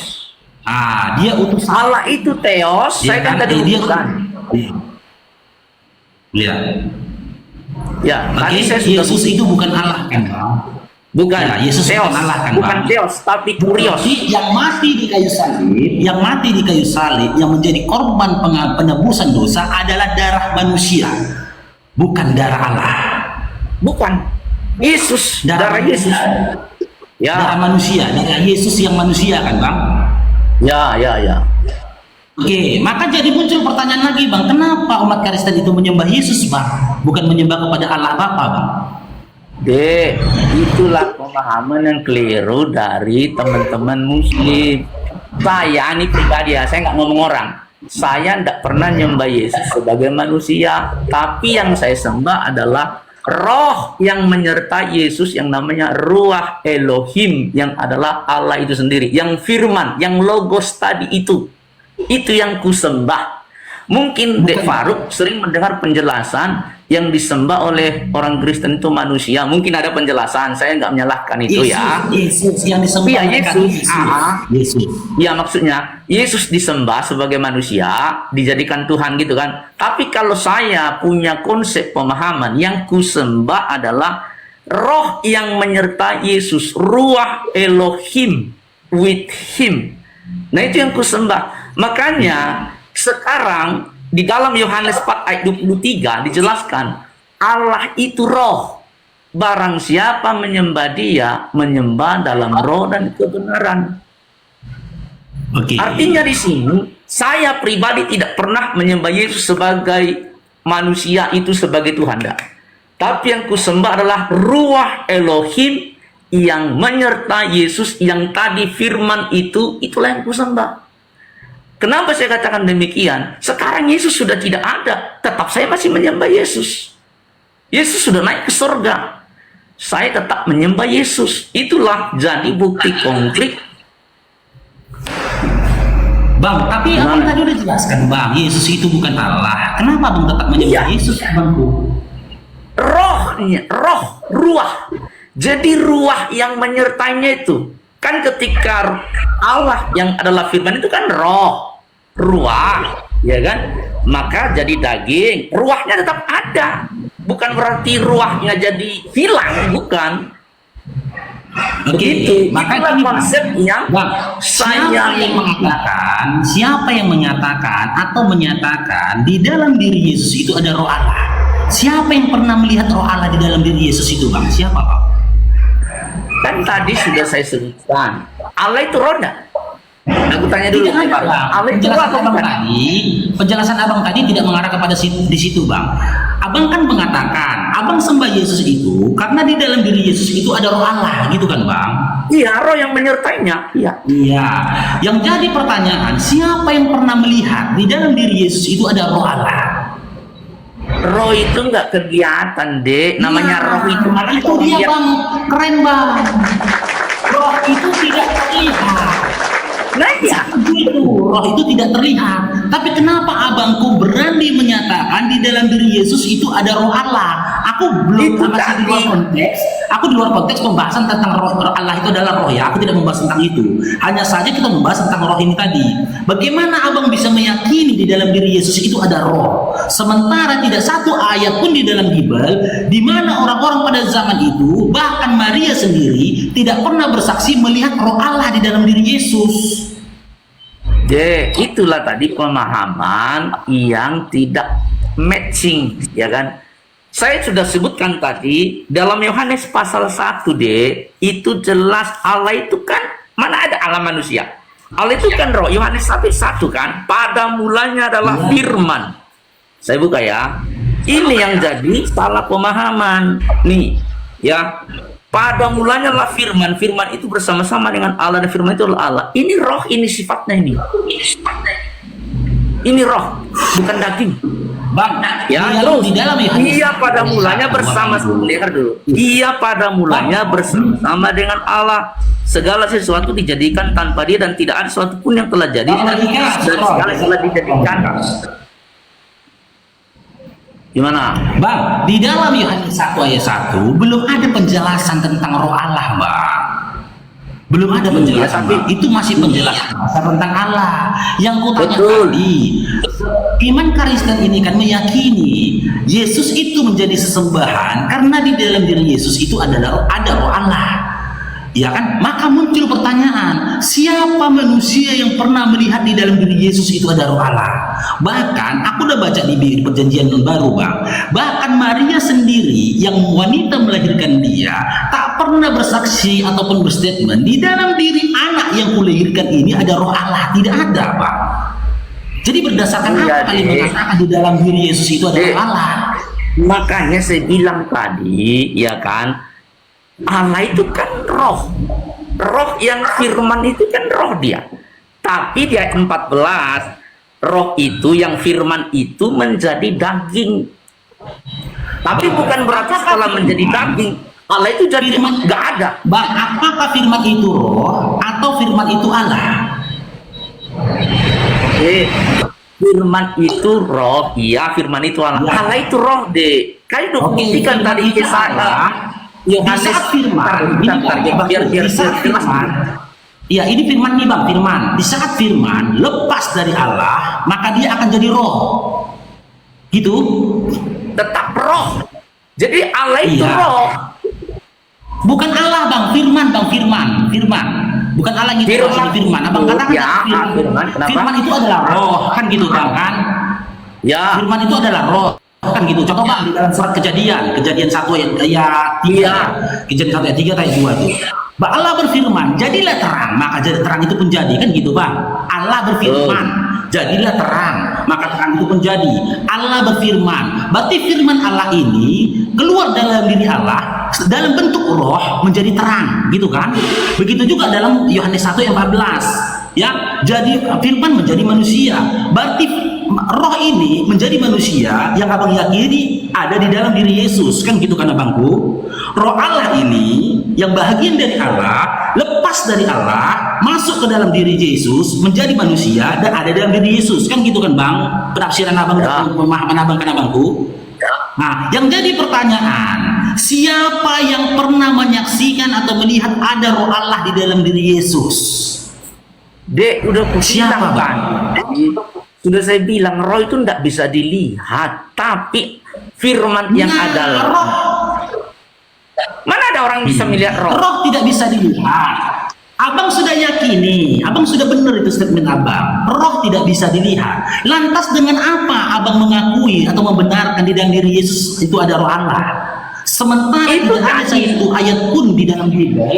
dia utus Allah itu Theos, saya kan tadi dia bukan. Ya. Ya, Oke, tadi saya sudah Yesus itu bukan Allah kan Bang? bukan Ya, Yesus Theos, bukan Allah kan, bukan Bang? Theos, tapi kurios. Berarti yang mati di kayu salib, yang menjadi korban penebusan dosa adalah darah manusia, bukan darah Allah. Bukan. Yesus, darah Yesus. Darah Ya, manusia, darah Yesus yang manusia kan Bang? ya. Oke, maka jadi muncul pertanyaan lagi Bang, kenapa umat Kristen itu menyembah Yesus Bang, bukan menyembah kepada Allah Bapa Bang? Dek, itulah pemahaman yang keliru dari teman-teman Muslim. Saya ini pribadi ya, saya nggak ngomong orang. Saya tidak pernah nyembah Yesus sebagai manusia, tapi yang saya sembah adalah roh yang menyertai Yesus yang namanya Ruach Elohim, yang adalah Allah itu sendiri, yang firman, yang logos tadi itu yang kusembah. Mungkin Dek Faruk sering mendengar penjelasan yang disembah oleh orang Kristen itu manusia. Mungkin ada penjelasan, saya nggak menyalahkan itu ya. Yesus yang disembah Iya, mereka, Yesus. Yesus. Ya, maksudnya Yesus disembah sebagai manusia, dijadikan Tuhan gitu kan. Tapi kalau saya punya konsep pemahaman, yang kusembah adalah roh yang menyertai Yesus, Ruach Elohim, with him. Nah, itu yang kusembah. Makanya sekarang di dalam Yohanes 4 ayat 23 dijelaskan Allah itu roh. Barang siapa menyembah dia, menyembah dalam roh dan kebenaran. Oke. Artinya di sini saya pribadi tidak pernah menyembah Yesus sebagai manusia itu sebagai Tuhan, enggak. Tapi yang kusembah adalah Ruach Elohim yang menyertai Yesus, yang tadi firman itu, itulah yang kusembah. Kenapa saya katakan demikian? Sekarang Yesus sudah tidak ada, tetap saya masih menyembah Yesus. Yesus sudah naik ke surga, saya tetap menyembah Yesus. Itulah jadi bukti konkret. Bang, tapi abang tadi udah jelaskan Bang, Yesus itu bukan Allah. Kenapa Bang tetap menyembah Yesus Bangku? Rohnya, ruah. Jadi ruah yang menyertainya itu. Kan ketika Allah yang adalah firman itu kan ruah, ya kan? Maka jadi daging, ruahnya tetap ada. Bukan berarti ruahnya jadi hilang, bukan. Begitu. Maka itulah ini, konsepnya. Bang, Saya siapa yang mengatakan atau menyatakan di dalam diri Yesus itu ada roh Allah? Siapa yang pernah melihat roh Allah di dalam diri Yesus itu Bang? Siapa Bang? kan tadi sudah saya sebutkan. Allah itu roh enggak? Aku tanya dulu. Tidak ada, Bang. Allah itu roh Penjelasan apa abang bukan? tadi, penjelasan abang tadi tidak mengarah kepada di situ Bang. Abang kan mengatakan, abang sembah Yesus itu karena di dalam diri Yesus itu ada roh Allah, gitu kan bang? Iya, roh yang menyertainya. Iya. Iya. Yang jadi pertanyaan, siapa yang pernah melihat di dalam diri Yesus itu ada roh Allah? Roh itu nggak kegiatan, Dek. Namanya Iya, roh itu mana itu dia bang, keren bang. Roh itu tidak terlihat. Nah, iya. Itu roh itu tidak terlihat. Tapi kenapa abangku berani menyatakan di dalam diri Yesus itu ada roh Allah? Aku belum Itu masih di luar tadi. konteks. Aku di luar konteks pembahasan tentang roh Allah itu adalah roh ya. Aku tidak membahas tentang itu. Hanya saja kita membahas tentang roh ini tadi. Bagaimana abang bisa meyakini di dalam diri Yesus itu ada roh? Sementara tidak satu ayat pun di dalam Bible di mana orang-orang pada zaman itu, bahkan Maria sendiri tidak pernah bersaksi melihat roh Allah di dalam diri Yesus. Dek, itulah tadi pemahaman yang tidak matching, ya kan? Saya sudah sebutkan tadi dalam Yohanes pasal 1, Dek, itu jelas Allah itu kan, mana ada Allah manusia? Allah itu kan roh. Yohanes 1:1 kan, pada mulanya adalah firman. Saya buka ya. Ini yang jadi salah pemahaman nih, ya. Pada mulanya adalah firman. Firman itu bersama-sama dengan Allah, dan firman itu adalah Allah. Ini roh, ini sifatnya ini. Ini roh, bukan daging. Bang, Ya, terus di dalam Yohanes ia pada mulanya bersama-sama, dengar dulu. Ia pada mulanya bersama dengan Allah. Segala sesuatu dijadikan tanpa dia, dan tidak ada sesuatu pun yang telah jadi, dan segala telah dijadikan. Gimana? Bang, di dalam Yohanes 1 ayat 1 belum ada penjelasan tentang roh Allah, Bang. Belum ada penjelasan, tapi Bang. Itu masih penjelasan tentang Allah. Yang kutanya Betul. tadi, iman Kristen ini kan meyakini Yesus itu menjadi sesembahan karena di dalam diri Yesus itu ada roh Allah. Ya kan? Maka muncul pertanyaan, siapa manusia yang pernah melihat di dalam diri Yesus itu ada roh Allah? Bahkan aku udah baca di perjanjian baru, Bang. Bahkan Maria sendiri yang wanita melahirkan dia tak pernah bersaksi ataupun berstatement di dalam diri anak yang kulahirkan ini ada roh Allah. Tidak ada, Bang. Jadi berdasarkan Iya, apa kalian Dek. mengatakan di dalam diri Yesus itu ada Dek. roh Allah? Makanya saya bilang tadi, ya kan, Allah itu kan roh. Roh yang firman itu kan roh dia. Tapi di ayat 14, roh itu yang firman itu menjadi daging. Tapi bukan berarti setelah menjadi daging, Allah itu jadi nggak ada. Bang, apakah firman itu roh atau firman itu Allah? Firman itu roh, iya, firman itu Allah. Ya. Allah itu roh, deh. Kalian udah buktikan tadi itu Yesaya. Allah. Yohanes, Di saat firman, biar di saat firman, ya ini firman nih bang, firman. Di saat firman lepas dari Allah, maka dia akan jadi roh. Gitu. tetap roh. Jadi Allah itu Iya. roh. Bukan Allah bang, firman bang, firman. Bukan Allah gitu, Firman. firman. Abang katakan Ya, firman. Kenapa? firman itu adalah roh, kan gitu bang kan? Ya, Firman itu adalah roh, kan gitu. Contoh bang di dalam surat kejadian 1 ayat 3, Iya. kejadian 1 ayat 3 ayat 2 itu. Bang Allah berfirman, jadilah terang, maka jadi terang itu pun jadi, kan gitu bang. Allah berfirman, jadilah terang, maka terang itu pun jadi. Allah berfirman, berarti firman Allah ini keluar dalam diri Allah dalam bentuk roh menjadi terang, gitu kan? Begitu juga dalam Yohanes 1 ayat 14, ya. Jadi firman menjadi manusia, berarti roh ini menjadi manusia yang abang yakini ada di dalam diri Yesus, kan gitu kan abangku? Roh Allah ini yang bahagian dari Allah, lepas dari Allah, masuk ke dalam diri Yesus, menjadi manusia dan ada dalam diri Yesus, kan gitu kan bang? Penafsiran abang, Ya. pemahaman abang kan abangku? Nah, yang jadi pertanyaan, siapa yang pernah menyaksikan atau melihat ada roh Allah di dalam diri Yesus? Dek, udah Siapa, bilang, Bang? Sudah saya bilang roh itu tidak bisa dilihat, tapi firman yang Nah, adalah roh. Mana ada orang bisa melihat roh? Roh tidak bisa dilihat. Abang sudah yakini, abang sudah benar itu statement abang. Roh tidak bisa dilihat. Lantas dengan apa abang mengakui atau membenarkan di dalam diri Yesus itu ada roh Allah? Sementara Itu tidak ada tadi. satu ayat pun di dalam Bible.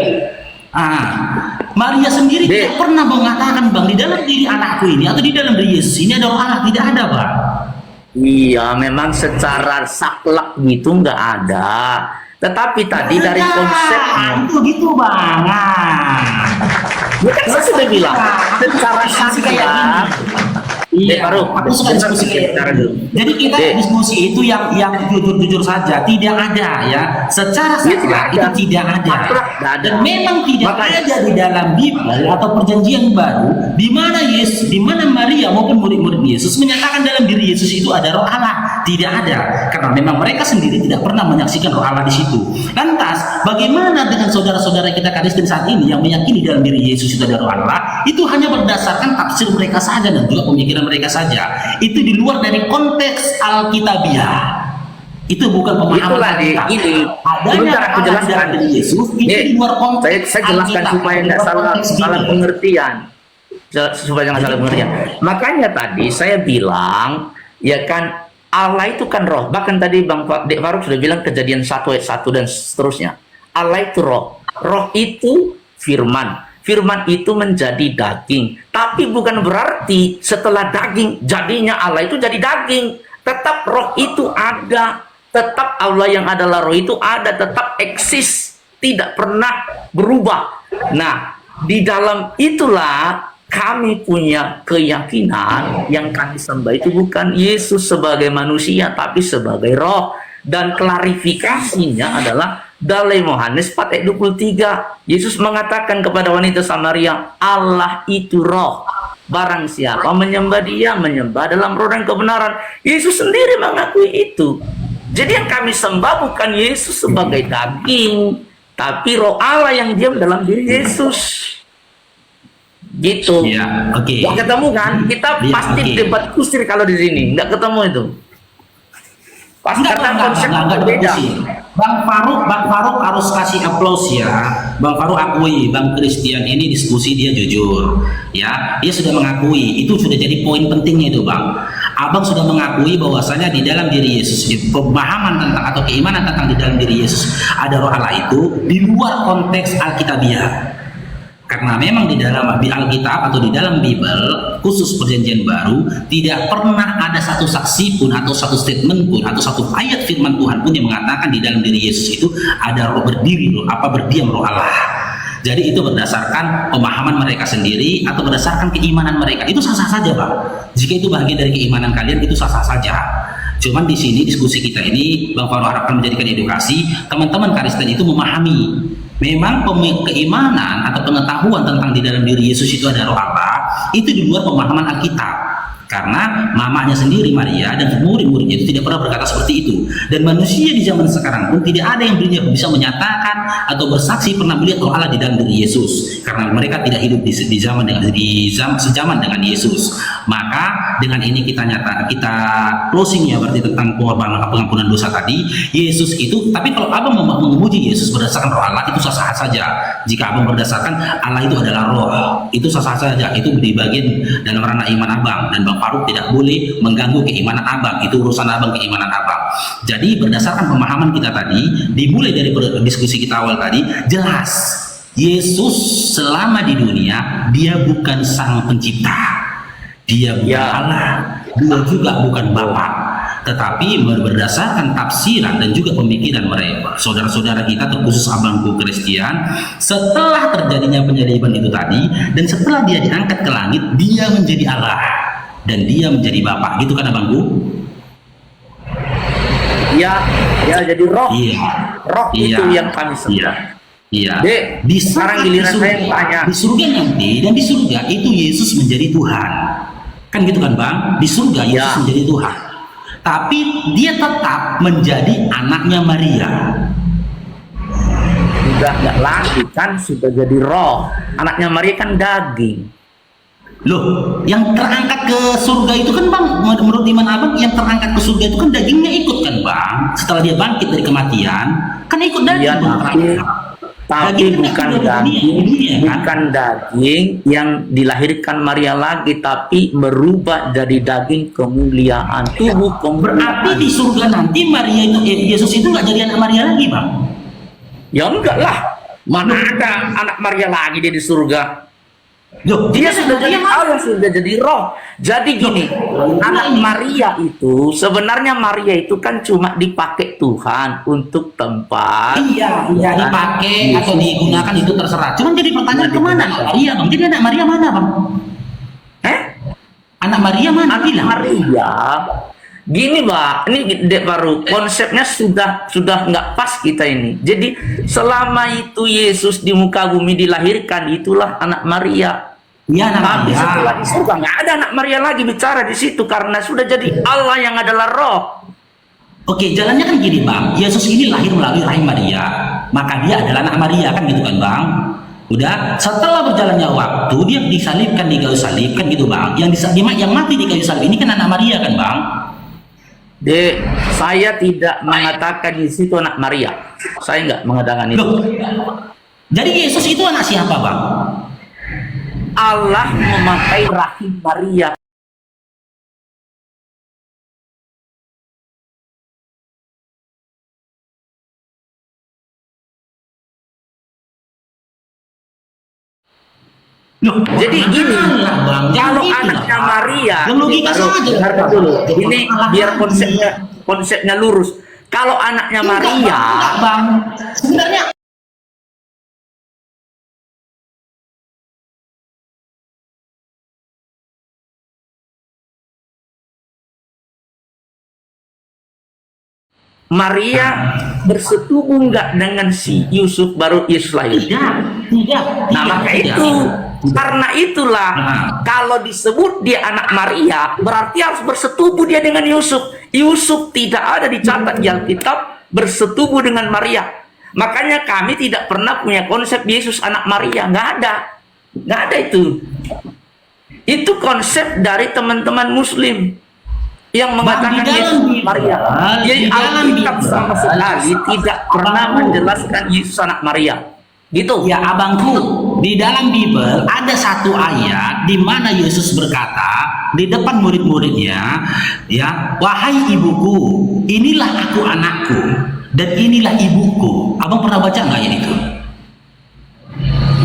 Maria sendiri Dek. tidak pernah mengatakan bang di dalam diri anakku ini atau di dalam diri Yesus ini ada roh Allah, tidak ada bang. Iya, memang secara saklek gitu nggak ada. Tetapi tadi dari konsepnya, itu gitu bang. ya kan saya sudah bilang, secara saklek. Iya, Baru aku suka diskusi kayak bicara dulu. jadi kita diskusi itu yang jujur-jujur saja, tidak ada ya. Secara saklek itu tidak ada. Saklek nggak ada. Dan memang tidak Makanya- ada di dalam Bible atau Perjanjian Baru di mana Yesus, di mana Maria maupun murid-murid Yesus menyatakan dalam diri Yesus itu ada Roh Allah. Tidak ada, karena memang mereka sendiri tidak pernah menyaksikan Roh Allah di situ. Lantas, bagaimana dengan saudara-saudara kita Kristen saat ini yang meyakini dalam diri Yesus itu ada Roh Allah? Itu hanya berdasarkan tafsir mereka saja dan juga pemikiran mereka saja. Itu di luar dari konteks Alkitabiah. Itu bukan pemahaman Itulah kita. ini. Adanya Sebentar aku Allah jelaskan. dalam diri Yesus itu Nih, di luar konteks saya jelaskan Alkitab, supaya di nggak luar salah konteks salah Bible. pengertian. Supaya jangan salah pengertian. Makanya tadi saya bilang, ya kan, Allah itu kan roh. Bahkan tadi Bang Dek Faruk sudah bilang Kejadian 1 ayat 1 dan seterusnya. Allah itu roh. Roh itu firman. Firman itu menjadi daging. Tapi bukan berarti setelah daging jadinya Allah itu jadi daging. Tetap roh itu ada. Tetap Allah yang adalah roh itu ada. Tetap eksis. Tidak pernah berubah. Nah, di dalam itulah kami punya keyakinan yang kami sembah itu bukan Yesus sebagai manusia, tapi sebagai roh. Dan klarifikasinya adalah dalam Yohanes 4 ayat 23. Yesus mengatakan kepada wanita Samaria, Allah itu roh. Barang siapa menyembah dia, menyembah dalam roh dan kebenaran. Yesus sendiri mengakui itu. Jadi yang kami sembah bukan Yesus sebagai daging, tapi roh Allah yang diam dalam diri Yesus. Gitu. Ya, oke. Nggak ketemu kan? Kita Ya, pasti oke. debat kusir kalau di sini. Nggak ketemu itu. Pas karena konsep enggak berbeda. diskusi. Bang Faruk harus kasih aplaus ya. Bang Faruk akui, Bang Christian ini diskusi dia jujur. Ya, dia sudah mengakui. Itu sudah jadi poin pentingnya itu, Bang. Abang sudah mengakui bahwasanya di dalam diri Yesus, pemahaman tentang atau keimanan tentang di dalam diri Yesus ada Roh Allah itu di luar konteks Alkitabiah. Karena memang di dalam Alkitab atau di dalam Bible, khusus Perjanjian Baru, tidak pernah ada satu saksi pun atau satu statement pun atau satu ayat firman Tuhan pun yang mengatakan di dalam diri Yesus itu ada roh berdiri, berdiam roh Allah. Jadi itu berdasarkan pemahaman mereka sendiri atau berdasarkan keimanan mereka. Itu sah-sah saja, Bang. Jika itu bagian dari keimanan kalian, itu sah-sah saja. Cuman di sini diskusi kita ini, Bang Faruk harapkan menjadikan edukasi, teman-teman Kristen itu memahami memang keimanan atau pengetahuan tentang di dalam diri Yesus itu ada roh Allah, itu di luar pemahaman Alkitab. Karena mamanya sendiri Maria dan murid-muridnya itu tidak pernah berkata seperti itu. Dan manusia di zaman sekarang pun tidak ada yang bisa menyatakan atau bersaksi pernah melihat roh Allah di dalam diri Yesus. Karena mereka tidak hidup sejaman dengan Yesus. Maka dengan ini kita closing ya berarti tentang pengampunan dosa tadi. Yesus itu, tapi kalau abang memuji Yesus berdasarkan roh Allah itu sah-sah saja. Jika abang berdasarkan Allah itu adalah roh, itu sah-sah saja. Itu di bagian dalam ranah iman abang, dan Bang Faruk tidak boleh mengganggu keimanan abang. Itu urusan abang, keimanan abang. Jadi berdasarkan pemahaman kita tadi, dimulai dari diskusi kita awal tadi, jelas Yesus selama di dunia dia bukan sang pencipta, dia bukan Allah, dia juga bukan Bapa. Tetapi berdasarkan tafsiran dan juga pemikiran mereka, saudara-saudara kita terkhusus abangku Kristen, setelah terjadinya penyaliban itu tadi dan setelah dia diangkat ke langit, dia menjadi Allah dan dia menjadi Bapa. Gitu kan abangku? Ya, ya jadi roh. Iya. Roh Iya. itu yang kami sembah. Iya. Dek, sekarang giliran saya yang tanya. Di surga nanti, dan di surga itu Yesus menjadi Tuhan. Kan gitu kan Bang? Di surga Yesus Ya. menjadi Tuhan. Tapi dia tetap menjadi anaknya Maria. Sudah nggak lagi kan, sudah jadi roh. Anaknya Maria kan daging. Loh, yang terangkat ke surga itu kan Bang, menurut iman abang, yang terangkat ke surga itu kan dagingnya ikut kan Bang? Setelah dia bangkit dari kematian, kan ikut daging Iya, Bang, terangkat. tapi Daging kan bukan ikut dari daging, dunia, kan? bukan daging yang dilahirkan Maria lagi, tapi berubah dari daging kemuliaan, tubuh kemuliaan. Berarti di surga nanti Maria itu, Yesus itu nggak jadi anak Maria lagi Bang? Ya enggak lah, mana ada anak Maria lagi dia di surga. Loh, Dia jadi sudah jadi Maria Allah, sudah jadi roh. Jadi gini, anak Maria itu sebenarnya Maria itu kan cuma dipakai Tuhan untuk tempat. iya, iya dipakai atau digunakan itu terserah. Cuman jadi pertanyaan Nah, kemana digunakan. anak Maria bang? Jadi anak Maria mana bang? Eh? Anak Maria mana? Anak Bilang. Maria. Gini, Pak, ini Dek baru konsepnya sudah nggak pas kita ini. Jadi selama itu Yesus di muka bumi dilahirkan, itulah anak Maria. Iya anak Tapi Maria. setelah di surga nggak ada anak Maria lagi bicara di situ karena sudah jadi Allah yang adalah Roh. Oke, jalannya kan gini bang. Yesus ini lahir melalui rahim Maria, maka dia adalah anak Maria kan gitu kan bang. Udah, setelah berjalannya waktu dia disalibkan di kayu salib kan gitu bang. Yang mati di kayu salib ini kan anak Maria kan bang. Dek, saya tidak mengatakan di situ anak Maria. Saya nggak mengatakan itu. Loh, jadi Yesus itu anak siapa bang? Allah memakai rahim Maria. Loh, Jadi gini, bang, kalau anaknya Maria, yang logika saja. dengarkan dulu. Ini biar konsepnya lurus. Kalau anaknya Maria, Enggak, bang. Sebenarnya Maria bersetubuh nggak dengan si Yusuf baru Yesus lahir? tidak. Nah, maka itu karena itulah kalau disebut dia anak Maria berarti harus bersetubuh dia dengan Yusuf. Yusuf tidak ada dicatat di Alkitab bersetubuh dengan Maria. Makanya kami tidak pernah punya konsep Yesus anak Maria, nggak ada itu. Itu konsep dari teman-teman Muslim yang mengatakan Bang, di Yesus dalam Maria. Bible, Jadi di dalam Alkitab Bible, sama sekali tidak pernah menjelaskan Yesus anak Maria. Gitu. ya abangku, di dalam Bible ada satu ayat di mana Yesus berkata di depan murid-muridnya, ya, wahai ibuku, inilah aku anakku dan inilah ibuku. Abang pernah baca nggak ayat itu?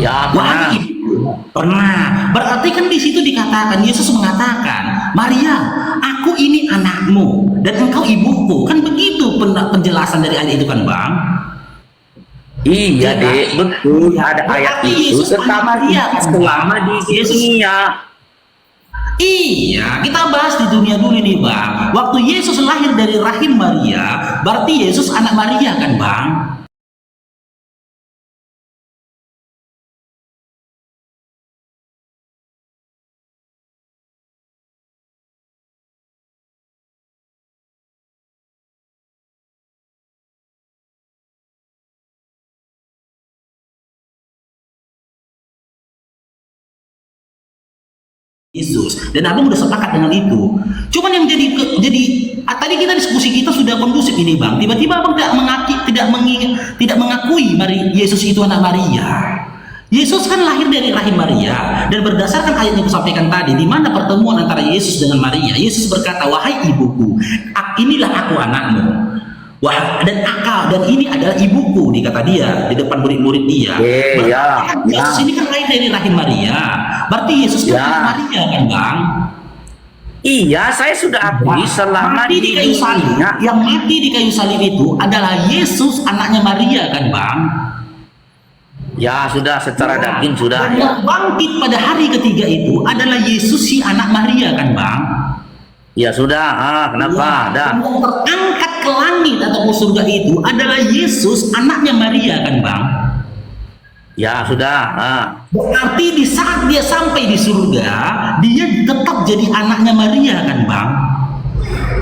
Ya, Wahai ibuku. Pernah. Berarti kan di situ dikatakan Yesus mengatakan, Maria, aku ini anakmu dan engkau ibuku. Kan begitu penjelasan dari ayat itu kan, Bang? Iya, Ya, Dek, betul. ya, Ada ayat berarti itu Yesus anak Maria, kan? selama di Yesus. dunia. Iya, kita bahas di dunia dulu nih, Bang. Waktu Yesus lahir dari rahim Maria, berarti Yesus anak Maria kan, Bang? Yesus, dan abang udah sepakat dengan itu. Cuman yang tadi kita diskusi kita sudah kondusif ini bang. Tiba-tiba abang tidak mengakui Yesus itu anak Maria. Yesus kan lahir dari rahim Maria dan berdasarkan ayat yang kusampaikan tadi, di mana pertemuan antara Yesus dengan Maria, Yesus berkata, wahai ibuku, inilah aku anakmu. Wah, dan ini adalah ibuku, dikata dia di depan murid-murid dia. Yesus ini kan lahir dari rahim Maria. Berarti Yesus kan anak Maria kan, Bang? Iya, saya sudah akui selama mati di kayu salib. Yang mati di kayu salib itu adalah Yesus anaknya Maria kan, Bang? Ya, sudah secara daging sudah. Dan yang bangkit pada hari ketiga itu adalah Yesus si anak Maria kan, Bang? Ya sudah, kenapa? Ya, yang terangkat ke langit atau ke surga itu adalah Yesus anaknya Maria kan, Bang? Ya sudah. Berarti di saat dia sampai di surga, dia tetap jadi anaknya Maria kan, Bang?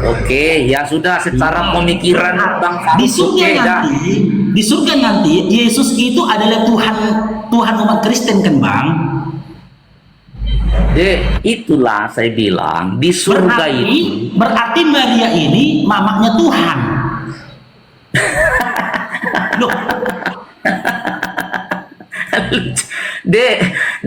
Oke, ya sudah secara pemikiran Bang Di surga nanti Yesus itu adalah Tuhan umat Kristen kan, Bang? Itulah saya bilang di surga berarti Maria ini mamanya Tuhan. Loh. Dek,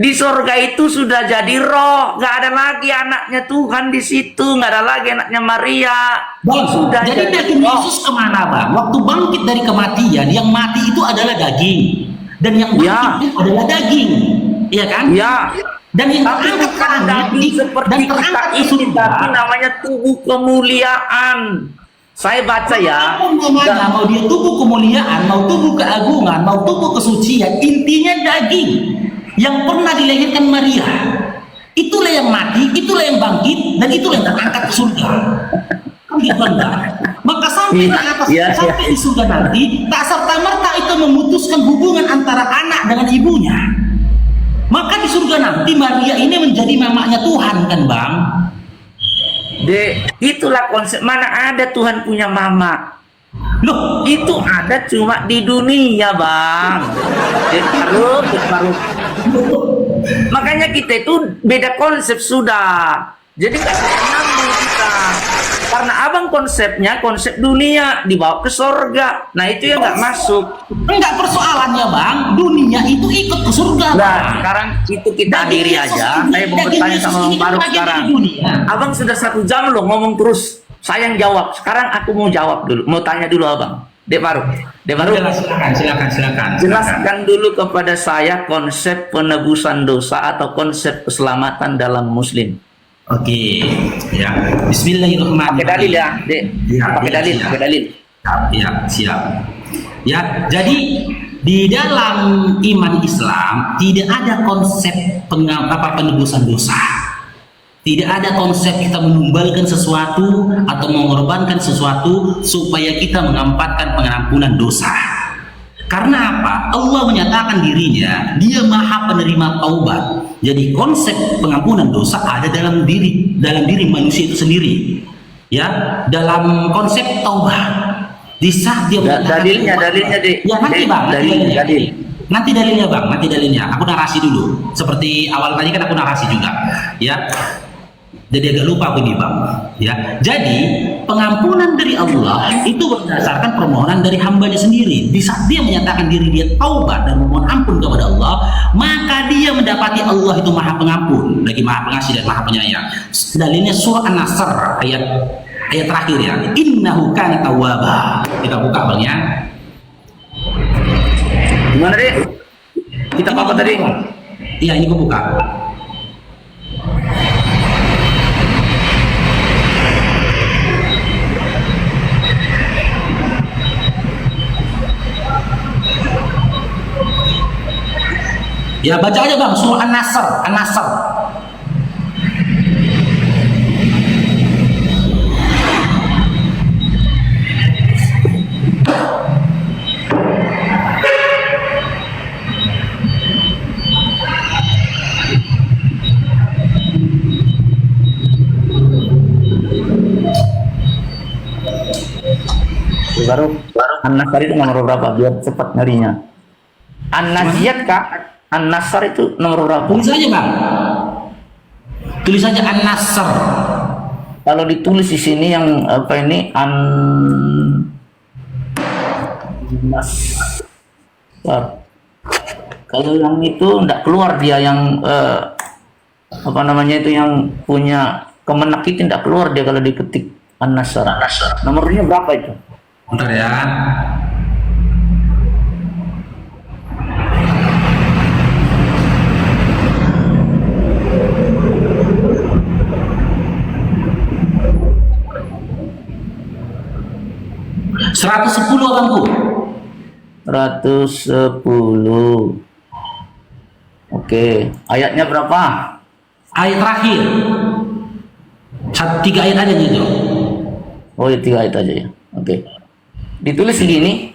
di surga itu sudah jadi roh, nggak ada lagi anaknya Tuhan di situ, nggak ada lagi anaknya Maria. Bang, Sudah jadi daging Yesus kemana, Bang? Waktu bangkit dari kematian, yang mati itu adalah daging, dan yang bangkit itu adalah daging, iya kan? Ya, Dan yang Tapi terangkat bukan ke langit daging seperti dan kita terangkat ke ini, surga. tapi namanya tubuh kemuliaan. Saya baca ya. Apapun namanya, mau dia tubuh kemuliaan, mau tubuh keagungan, mau tubuh kesucian, intinya daging yang pernah dilahirkan Maria. Itulah yang mati, itulah yang bangkit, dan itulah yang terangkat ke surga. Gitu, maka sampai di atas, sampai di surga nanti, tak serta-merta itu memutuskan hubungan antara anak dengan ibunya. Maka di surga nanti Maria ini menjadi mamanya Tuhan, kan Bang? Itulah konsep. Mana ada Tuhan punya mama? Loh, Itu ada cuma di dunia, Bang. Baru. Makanya kita itu beda konsep sudah. Jadi nggak nyambung kita. Karena abang konsep dunia dibawa ke surga. Nah itu yang nggak masuk. enggak persoalannya Bang, dunia itu ikut ke surga. Nah Bang. sekarang itu kita akhiri aja. Saya mau bertanya sama Bang Faruk sekarang. Abang sudah 1 jam loh ngomong terus. Saya yang jawab. Sekarang aku mau jawab dulu. Mau tanya dulu abang. Dek Faruk. Silakan. Jelaskan dulu kepada saya konsep penebusan dosa atau konsep keselamatan dalam Muslim. Oke, ya. Bismillahirrahmanirrahim. Pakai dalil ya, Dek. Pakai dalil. Ya, siap. Ya, jadi di dalam iman Islam tidak ada konsep penebusan dosa. Tidak ada konsep kita menumbalkan sesuatu atau mengorbankan sesuatu supaya kita mengampatkan pengampunan dosa. Karena apa? Allah menyatakan dirinya, Dia Maha Penerima Taubat. Jadi konsep pengampunan dosa ada dalam diri manusia itu sendiri. Ya, dalam konsep taubat. Di saat dia dalilnya Dek. Ya nanti Bang, dalil. Nanti dalilnya Bang, nanti dalilnya. Aku narasi dulu. Seperti awal tadi kan aku narasi juga. Ya. Jadi agak lupa aku nih Bang. Ya. Jadi pengampunan dari Allah itu berdasarkan permohonan dari hambanya sendiri. Di saat dia menyatakan diri dia taubat dan memohon ampun kepada Allah, maka dia mendapati Allah itu Maha Pengampun, lagi Maha Pengasih dan Maha Penyayang. Dalilnya surah An-Nasr ayat terakhir ya. Innahu kana tawwaba. Kita buka Bang ya. Gimana Dek? Kita apa tadi? Iya, ini aku buka. Ya baca aja Bang, surah An-Nasr. Baru An-Nasr itu nomor berapa? Biar cepat nyarinya. An-Naziyat kah? An-Nasr itu nomor berapa? Tulis aja Bang. Tulis aja An-Nasr. Kalau ditulis di sini yang apa ini An-Nasr. Kalau yang itu enggak keluar dia yang apa namanya itu yang punya Kemenak itu enggak keluar dia kalau diketik An-Nasr. Nomornya berapa itu? Bentar ya. $110 abangku. 110. Oke, ayatnya berapa? Ayat terakhir. 3 ayat aja gitu. Oh ya 3 ayat aja ya. Oke. Ditulis segini.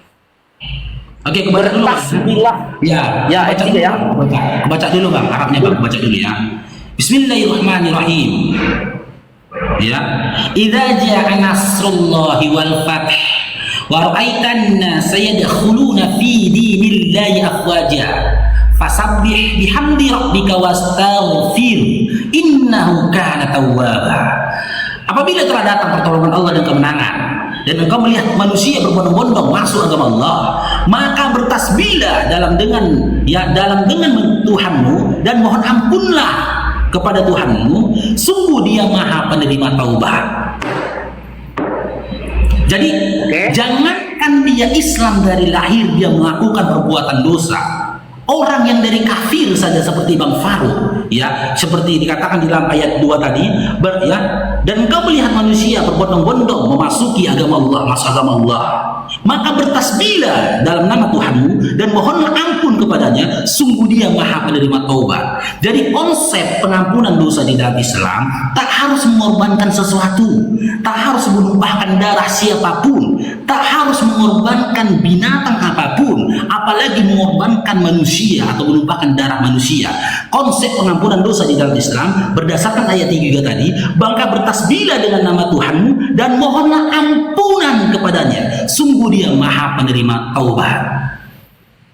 Oke, baca dulu. Bertasbihlah. Ya, ayat 3 ya. Baca dulu Bang, Arabnya Bang, baca dulu ya. Bismillahirrahmanirrahim. Ya. Idza jaa nasrullahi wal fath wa ra'aitan nasa yadkhuluna fi dinillahi afwaja fasabbih bihamdi rabbika wastaghfir innahu kana tawwaba. Apabila telah datang pertolongan Allah dan kemenangan dan engkau melihat manusia berbondong-bondong masuk agama Allah, maka bertasbihlah dalam dengan Tuhanmu dan mohon ampunlah kepada Tuhanmu, sungguh Dia Maha Penerima Taubat. Jadi jangankan dia Islam dari lahir dia melakukan perbuatan dosa, Orang yang dari kafir saja seperti Bang Farouk, ya, seperti dikatakan di dalam ayat 2 tadi, ya, dan engkau melihat manusia berbondong-bondong memasuki agama Allah, masuk agama Allah, maka bertasbihlah dalam nama Tuhanmu dan mohonlah ampun kepadanya, sungguh Dia Maha Penerima Taubat. Jadi konsep pengampunan dosa di dalam Islam tak harus mengorbankan sesuatu, tak harus menumpahkan darah siapapun, tak harus mengorbankan binatang apapun, apalagi mengorbankan manusia atau menumpahkan darah manusia. Konsep pengampunan dosa di dalam Islam berdasarkan ayat 3 tadi, maka bertasbihlah dengan nama Tuhanmu dan mohonlah ampunan kepadanya, sungguh Dia Maha Penerima Taubat.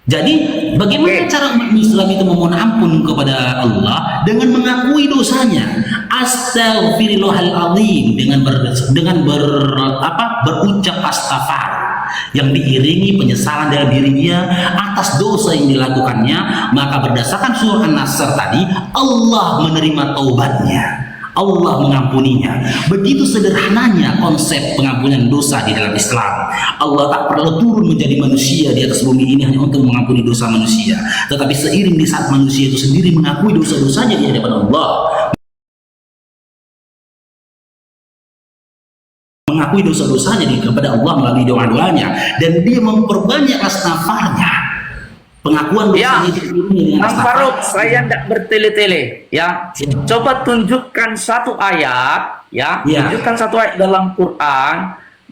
Jadi bagaimana cara umat Islam itu memohon ampun kepada Allah? Dengan mengakui dosanya. Astaghfirullahaladzim, berucap astaghfar, yang diiringi penyesalan dalam dirinya atas dosa yang dilakukannya, maka berdasarkan surah An-Nasr tadi, Allah menerima taubatnya, Allah mengampuninya. Begitu sederhananya konsep pengampunan dosa di dalam Islam. Allah tak perlu turun menjadi manusia di atas bumi ini hanya untuk mengampuni dosa manusia, tetapi seiring di saat manusia itu sendiri mengakui dosa-dosanya di hadapan Allah, mengakui dosa-dosanya kepada Allah melalui doa-doanya, dan dia memperbanyak istighfarnya. Pengakuan dosanya itu dengan Bang Farouk, saya tidak bertele-tele, ya. Coba tunjukkan satu ayat, ya. Tunjukkan satu ayat dalam Quran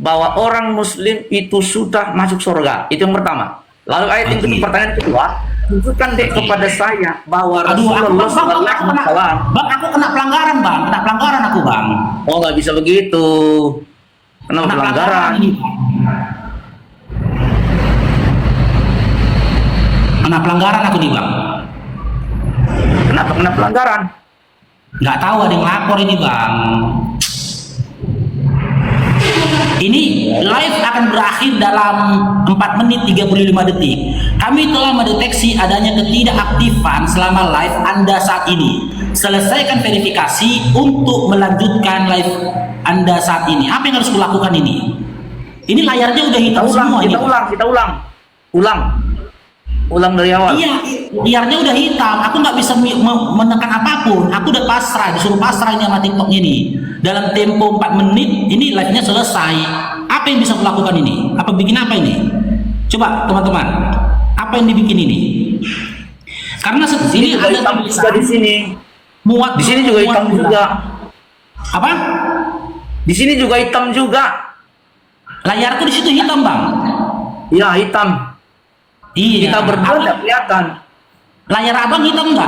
bahwa orang Muslim itu sudah masuk surga. Itu yang pertama. Lalu ayat yang kedua, pertanyaan kedua, tunjukkan deh kepada saya bahwa Rasulullah SAW. Bang, aku kena pelanggaran, Bang. Kena pelanggaran aku, Bang. Oh, nggak bisa begitu. Kenapa pelanggaran? Kena pelanggaran aku nih, Bang. Kenapa kena pelanggaran? Nggak tahu, ada yang lapor ini, Bang. Ini live akan berakhir dalam 4 menit 35 detik. Kami telah mendeteksi adanya ketidakaktifan selama live Anda saat ini. Selesaikan verifikasi untuk melanjutkan live Anda saat ini. Apa yang harus kulakukan ini? Ini layarnya udah hitam semua. Ulang dari awal. Iya, layarnya udah hitam. Aku nggak bisa menekan apapun. Aku udah pasrah, disuruh pasrah ini sama TikTok ini. Dalam tempo 4 menit, ini live-nya selesai. Apa yang bisa kulakukan ini? Apa bikin apa ini? Coba teman-teman, apa yang dibikin ini? Karena ini ada tulisan di sini. Muat di sini juga hitam juga. Apa? Di sini juga hitam juga. Layarku di situ hitam, Bang. Iya, hitam. Iya. Kita berdua tidak kelihatan. Layar abang hitam enggak?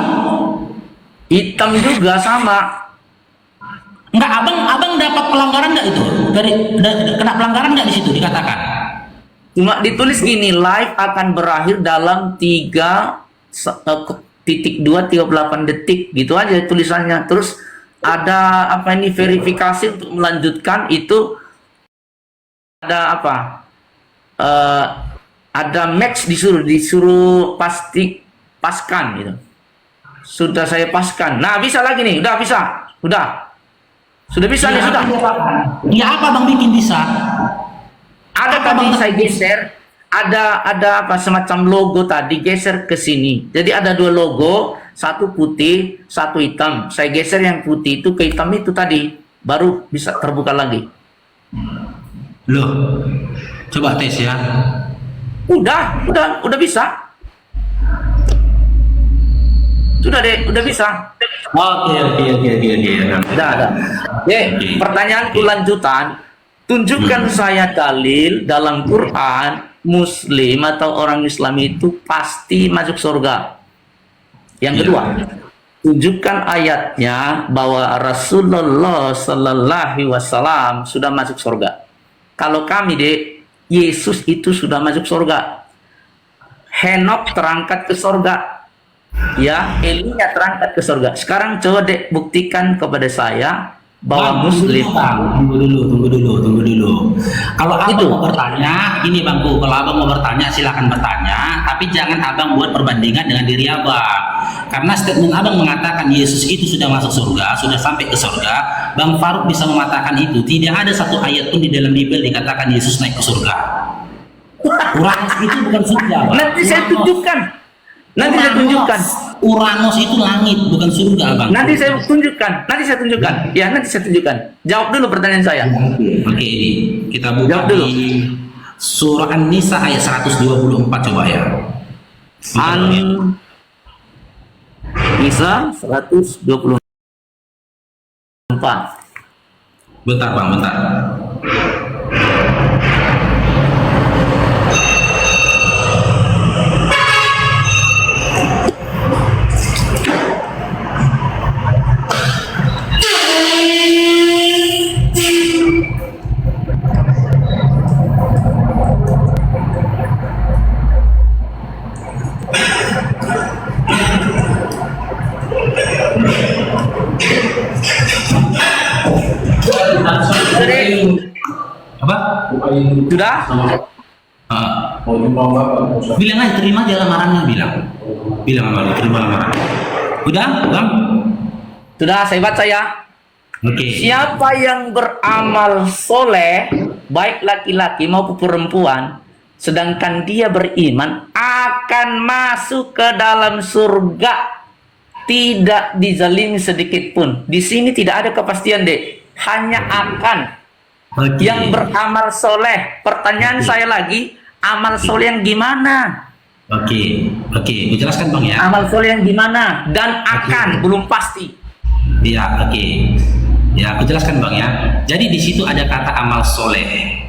Hitam juga sama. Enggak, abang dapat pelanggaran enggak itu? Kena pelanggaran enggak di situ dikatakan? Cuma ditulis gini, live akan berakhir dalam 3.238 detik, gitu aja tulisannya. Terus ada apa ini, verifikasi untuk melanjutkan itu, ada apa? Ada match, disuruh paskan gitu. Sudah saya paskan. Nah, bisa lagi nih, udah bisa. Sudah bisa ya, nih, sudah. Ya, apa Bang bikin bisa? Ada tadi saya geser, ada apa semacam logo tadi, geser ke sini. Jadi ada 2 logo, satu putih, satu hitam. Saya geser yang putih itu ke hitam itu tadi, baru bisa terbuka lagi. Loh, coba tes ya. Udah bisa. Sudah deh, udah bisa. Oke. Udah. Pertanyaanku lanjutan. Tunjukkan saya dalil dalam Quran Muslim atau orang Islam itu pasti masuk surga. Yang kedua, tunjukkan ayatnya bahwa Rasulullah Sallallahu Alaihi Wasallam sudah masuk surga. Kalau kami Yesus itu sudah masuk surga. Henok terangkat ke surga. Ya, Elia terangkat ke surga. Sekarang coba buktikan kepada saya bahwa Muslim. Tunggu dulu. Kalau abang mau bertanya, ini Bangku. Kalau abang mau bertanya, silakan bertanya. Tapi jangan abang buat perbandingan dengan diri abang. Karena statement abang mengatakan Yesus itu sudah masuk surga, sudah sampai ke surga. Bang Farouk bisa mengatakan itu. Tidak ada satu ayat pun di dalam Bible dikatakan Yesus naik ke surga. Uranus itu bukan surga, Bang. Nanti saya tunjukkan. Nanti saya tunjukkan. Uranus itu langit, bukan surga, Bang. Nanti saya tunjukkan. Ya, nanti saya tunjukkan. Jawab dulu pertanyaan saya. Oke, ini kita buka Jawab dulu. di surah An-Nisa ayat 124 coba ya. Nisa 124. Bentar, Bang, bentar. Apa? Sudah? Bilang aja, terima dia lamarannya, bilang sama dia, terima lamaran. Udah, Bang? Sudah, saya baca ya. Oke. Siapa yang beramal soleh, baik laki-laki maupun perempuan, sedangkan dia beriman, akan masuk ke dalam surga, tidak dizalimi sedikit pun. Di sini tidak ada kepastian, Dek. Hanya akan. Oke. Yang beramal soleh. Pertanyaan saya lagi, amal soleh yang gimana? Oke, dijelaskan, Bang ya. Amal soleh yang gimana? Dan akan, belum pasti. Ya, oke. Ya, aku jelaskan, Bang ya. Jadi di situ ada kata amal soleh.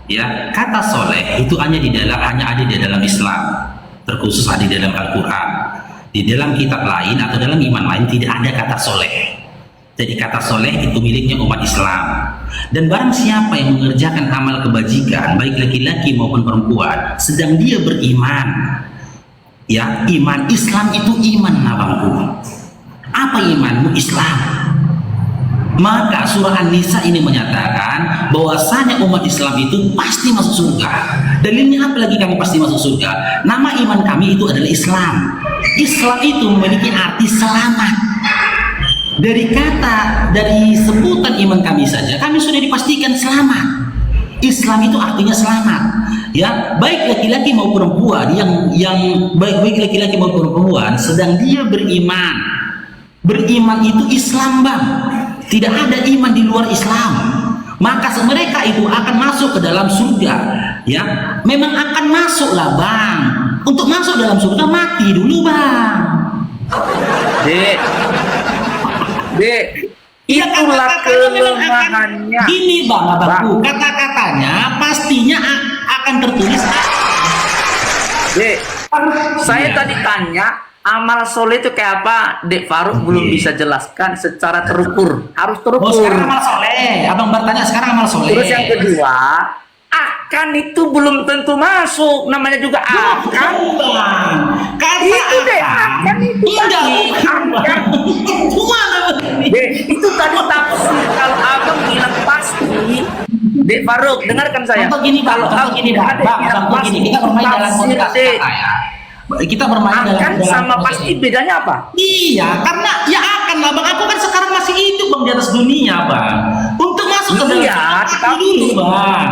Ya, kata soleh itu hanya ada di dalam Islam, terkhusus ada di dalam Al-Quran. Di dalam kitab lain atau dalam iman lain tidak ada kata soleh. Jadi kata soleh itu miliknya umat Islam. Dan barang siapa yang mengerjakan amal kebajikan, baik laki-laki maupun perempuan, sedang dia beriman, ya, iman Islam itu iman, abangku. Apa imanmu? Islam. Maka surah An-Nisa ini menyatakan bahwasanya umat Islam itu pasti masuk surga. Dalilnya apa lagi kami pasti masuk surga? Nama iman kami itu adalah Islam. Islam itu memiliki arti selamat. Dari sebutan iman kami saja, kami sudah dipastikan selamat. Islam itu artinya selamat. Ya, baik laki-laki maupun perempuan baik laki-laki maupun perempuan sedang dia beriman. Beriman itu Islam, Bang. Tidak ada iman di luar Islam. Maka mereka itu akan masuk ke dalam surga. Ya, memang akan masuk lah, Bang. Untuk masuk dalam surga mati dulu, Bang. Dek, Itulah kata-katanya memang kelemahannya. Gini, Bang, abangku, kata-katanya pastinya akan tertulis. Dek, saya tadi tanya amal soleh itu kayak apa? Dek Faruk belum bisa jelaskan secara terukur. Harus terukur. Sekarang amal soleh. Abang bertanya sekarang amal soleh. Terus yang kedua, akan itu belum tentu masuk. Namanya juga akan. Kata Itu deh, akan itu tadi. Akan. Dek, itu tadi tafsir. Kalau abang bilang pasti, Dek Faruk, dengarkan saya. Contoh gini, Bang. Contoh gini, Bang. Contoh gini. Kita bermain dalam konteks kata ya. Kita bermain akan dalam sama pasti bedanya apa? Iya, karena ya akan lah, Bang. Aku kan sekarang masih hidup, Bang, di atas dunia, Bang. Untuk masuk ke dalam Tetapi dulu, Bang.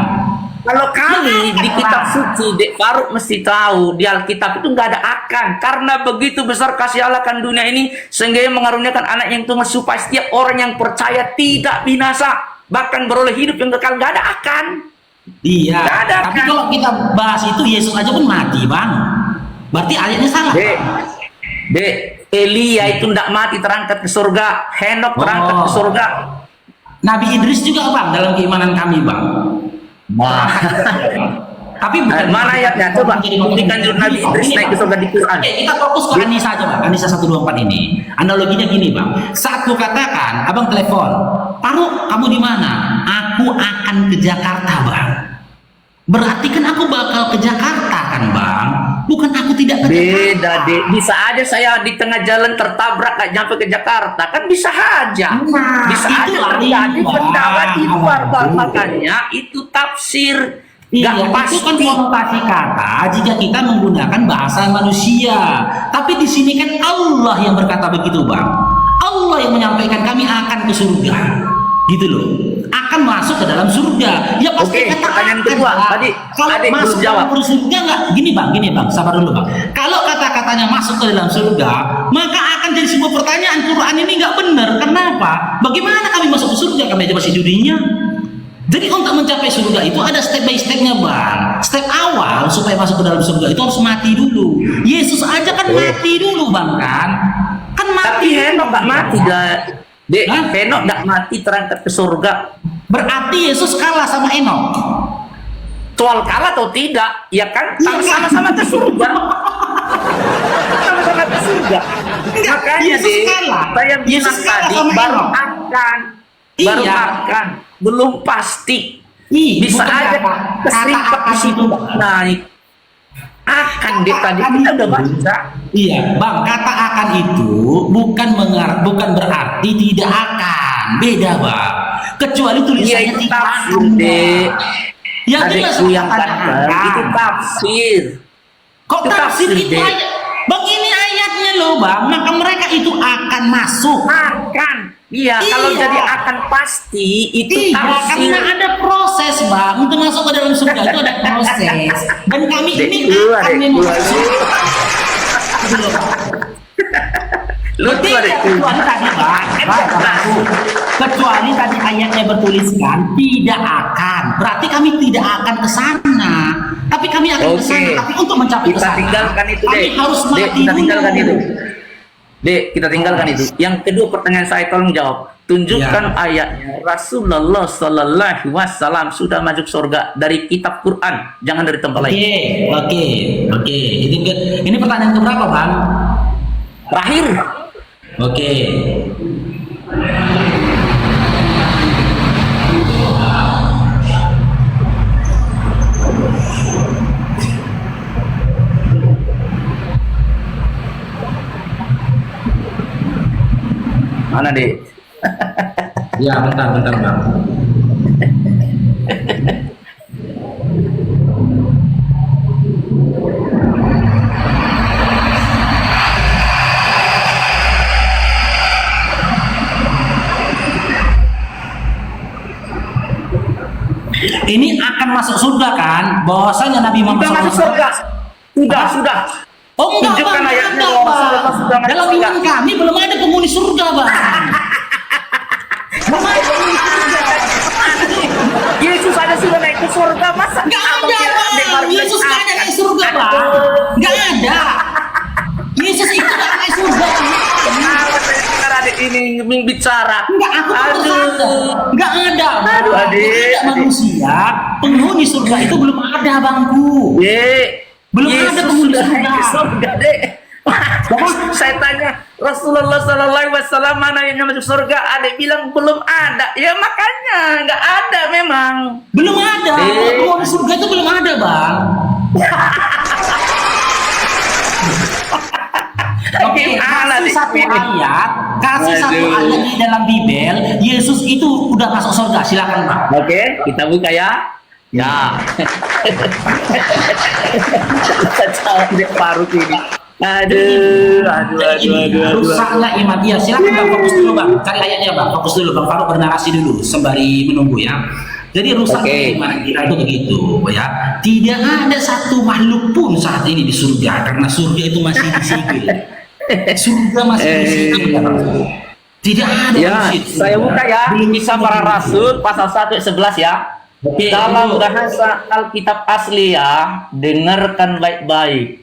Kalau kami di kitab suci, Dek Faruk mesti tahu di Alkitab itu nggak ada akan, karena begitu besar kasih Allah akan dunia ini sehingga Ia mengaruniakan anak yang tunggal supaya setiap orang yang percaya tidak binasa, bahkan beroleh hidup yang kekal. Nggak ada akan. Iya. Nggak ada Tapi akan. kalau kita bahas itu Yesus aja pun mati, Bang. Berarti ayatnya salah. Dek, Elia itu tidak mati, terangkat ke surga. Henok terangkat ke surga. Nabi Idris juga, Bang, dalam keimanan kami, Bang. Tapi bukan mana ayatnya? Coba buktikan dulu Nabi Idris naik ke surga di Quran. Oke, kita fokus ke An-Nisa aja, Bang. An-Nisa 124 ini. Analoginya gini, Bang. Saat ku katakan, Abang telepon, Faruk, kamu di mana? Aku akan ke Jakarta, Bang. Berarti kan aku bakal ke Jakarta kan, Bang? Bukan aku tidak ke Jakarta. Beda, Dek. Bisa aja saya di tengah jalan tertabrak gak nyampe ke Jakarta. Kan bisa aja. Nah, Bisa itu aja lari, terjadi Bang. pendapat di luar, Bang. Makanya itu tafsir. Iya, Gak pasti. itu kan konotasi kata jika kita menggunakan bahasa manusia. Tapi di sini kan Allah yang berkata begitu, Bang. Allah yang menyampaikan kami akan ke surga. Gitu loh. akan masuk ke dalam surga. Ya pasti Oke, kata pertanyaan akan, kedua. Bang. Tadi Kalau adik belum masuk ke jawab. dalam surga nggak? Gini bang, sabar dulu bang. Kalau kata-katanya masuk ke dalam surga, maka akan jadi sebuah pertanyaan, Quran ini nggak benar. Kenapa? Bagaimana kami masuk ke surga? Kami aja masih di dunia. Jadi untuk mencapai surga itu ada step by stepnya bang. Step awal supaya masuk ke dalam surga itu harus mati dulu. Yesus aja kan mati dulu bang kan? Kan Tapi mati. Henok nggak mati dah. Dek, Hah? Henok nggak mati terangkat ke surga. Berarti Yesus kalah sama Enok. Soal kalah atau tidak, ya kan Iya, sama-sama ke surga. Sama-sama ke surga. Makanya Yesus deh, kalah. saya bilang Yesus kalah tadi sama baru Enok. akan, baru Iya. akan, belum pasti. Ih, Bisa bukan aja kata keserimpet di akan situ itu. naik. Akan deh tadi Akan kita itu. udah baca. Iya, bang, kata akan itu bukan berarti tidak akan. Beda, bang. Kecuali Iya tulisannya itu tidak tafsir akan. deh. Ya jelas Adikku yang kata kata akan. itu tafsir. Kok itu tafsir tafsir, itu Dek. ayat? Bang, ini ayatnya loh, bang. Maka mereka itu akan masuk. Akan. Iya, kalau Iya. jadi akan pasti itu Iya, tafsir. karena ada proses bang untuk masuk ke dalam surga itu ada proses. Dan kami ini akan memang Gitu loh, Bang. Lucu Tidak, adikku. kecuali tadi bang, kecuali tadi ayatnya bertuliskan tidak akan. Berarti kami tidak akan ke sana. Tapi kami akan ke sana. Oke. Tapi untuk mencapai ke Kita sana, tinggalkan itu, kami Dek. harus Dek, mati kita tinggalkan dulu. itu. Dek, kita tinggalkan itu. Yang kedua pertanyaan saya tolong jawab. Tunjukkan Ya. ayatnya Rasulullah Sallallahu Wasallam sudah masuk surga dari kitab Quran, jangan dari tempat lain. Oke. Ini pertanyaan keberapa bang? Terakhir, Oke. mana dek? Ya, bentar bang. Ini akan masuk surga kan? Bahwasanya Nabi Muhammad Sudah masuk SAW. surga. Sudah. Oh enggak Tunjukkan bang, ayatnya ada, bahwa bang. Rasulullah sudah masuk Dalam surga. iman kami belum ada penghuni surga bang. Belum ada penghuni surga. Yesus ada sudah naik ke surga, masa Enggak abang ada kira Dek bang. baru Yesus nggak ada akan? naik surga bang. Enggak ada. Yesus itu nggak naik surga. Awas saya dengar adik ini bicara. Enggak, aku Aduh. enggak ada. Bang. Aduh, adik. Nggak ada manusia penghuni surga itu belum ada bangku. Dek, Belum Yesus ada penghuni sudah naik surga. ke surga, Dek. Saya tanya Rasulullah Sallallahu Alaihi Wasallam mana yang masuk surga? Adik bilang belum ada. Ya makanya nggak ada memang. Belum ada. Penghuni surga itu belum ada bang. Oke, Gimana, kasih Dik? satu ayat, satu Aduh. ayat di dalam Bible, Yesus itu udah masuk surga. Silakan bang. Oke, kita buka ya. Ya. Jawab dia baru ini. Aduh. Rusaknya iman dia. Silakan bang, fokus dulu bang. Cari ayatnya bang, fokus dulu bang. Faruk bernarasi dulu sembari menunggu ya. Jadi rusaknya Oke. iman kita itu begitu ya. Tidak ada satu makhluk pun saat ini di surga karena surga itu masih disegel. Surga masih disegel. Tidak ada Ya, manusia. saya buka ya. Kisah para Rasul pasal 1 ayat 11 ya. Oke, Dalam itu. bahasa Alkitab asli ya, dengarkan baik-baik.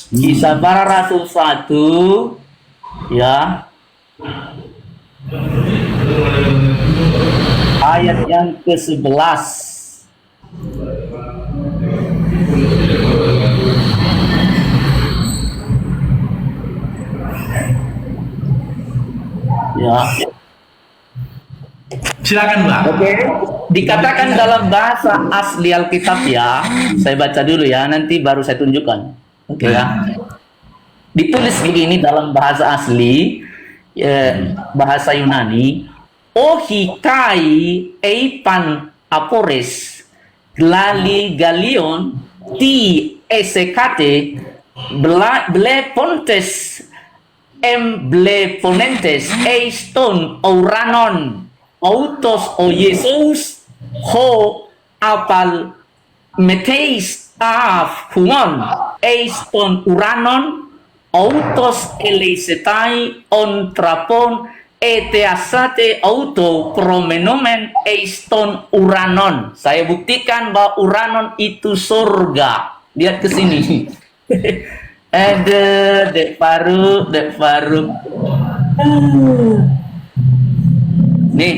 Kisah para Rasul 1 ya. Ayat yang ke-11. Ya. Silakan bang. Oke. Dikatakan dalam bahasa asli Alkitab ya. Saya baca dulu ya, nanti baru saya tunjukkan. Oke ya. Ditulis begini dalam bahasa asli, bahasa Yunani. Ohikai eipan apores glali galion ti esekate ble pontes ble ponentes eiston ouranon autos o Yesus ho apal meteis af huon eiston uranon autos eleisetai on trapon eteasate auto promenomen eiston uranon. Saya buktikan bahwa uranon itu surga. Lihat ke sini. Ada dek Faru. Nih,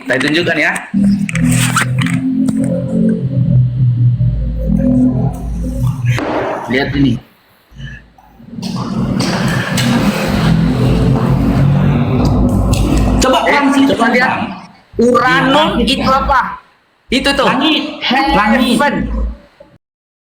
saya tunjukkan ya. Lihat ini. Coba Coba lihat. Uranon itu apa? Itu tuh. Langit. Heaven.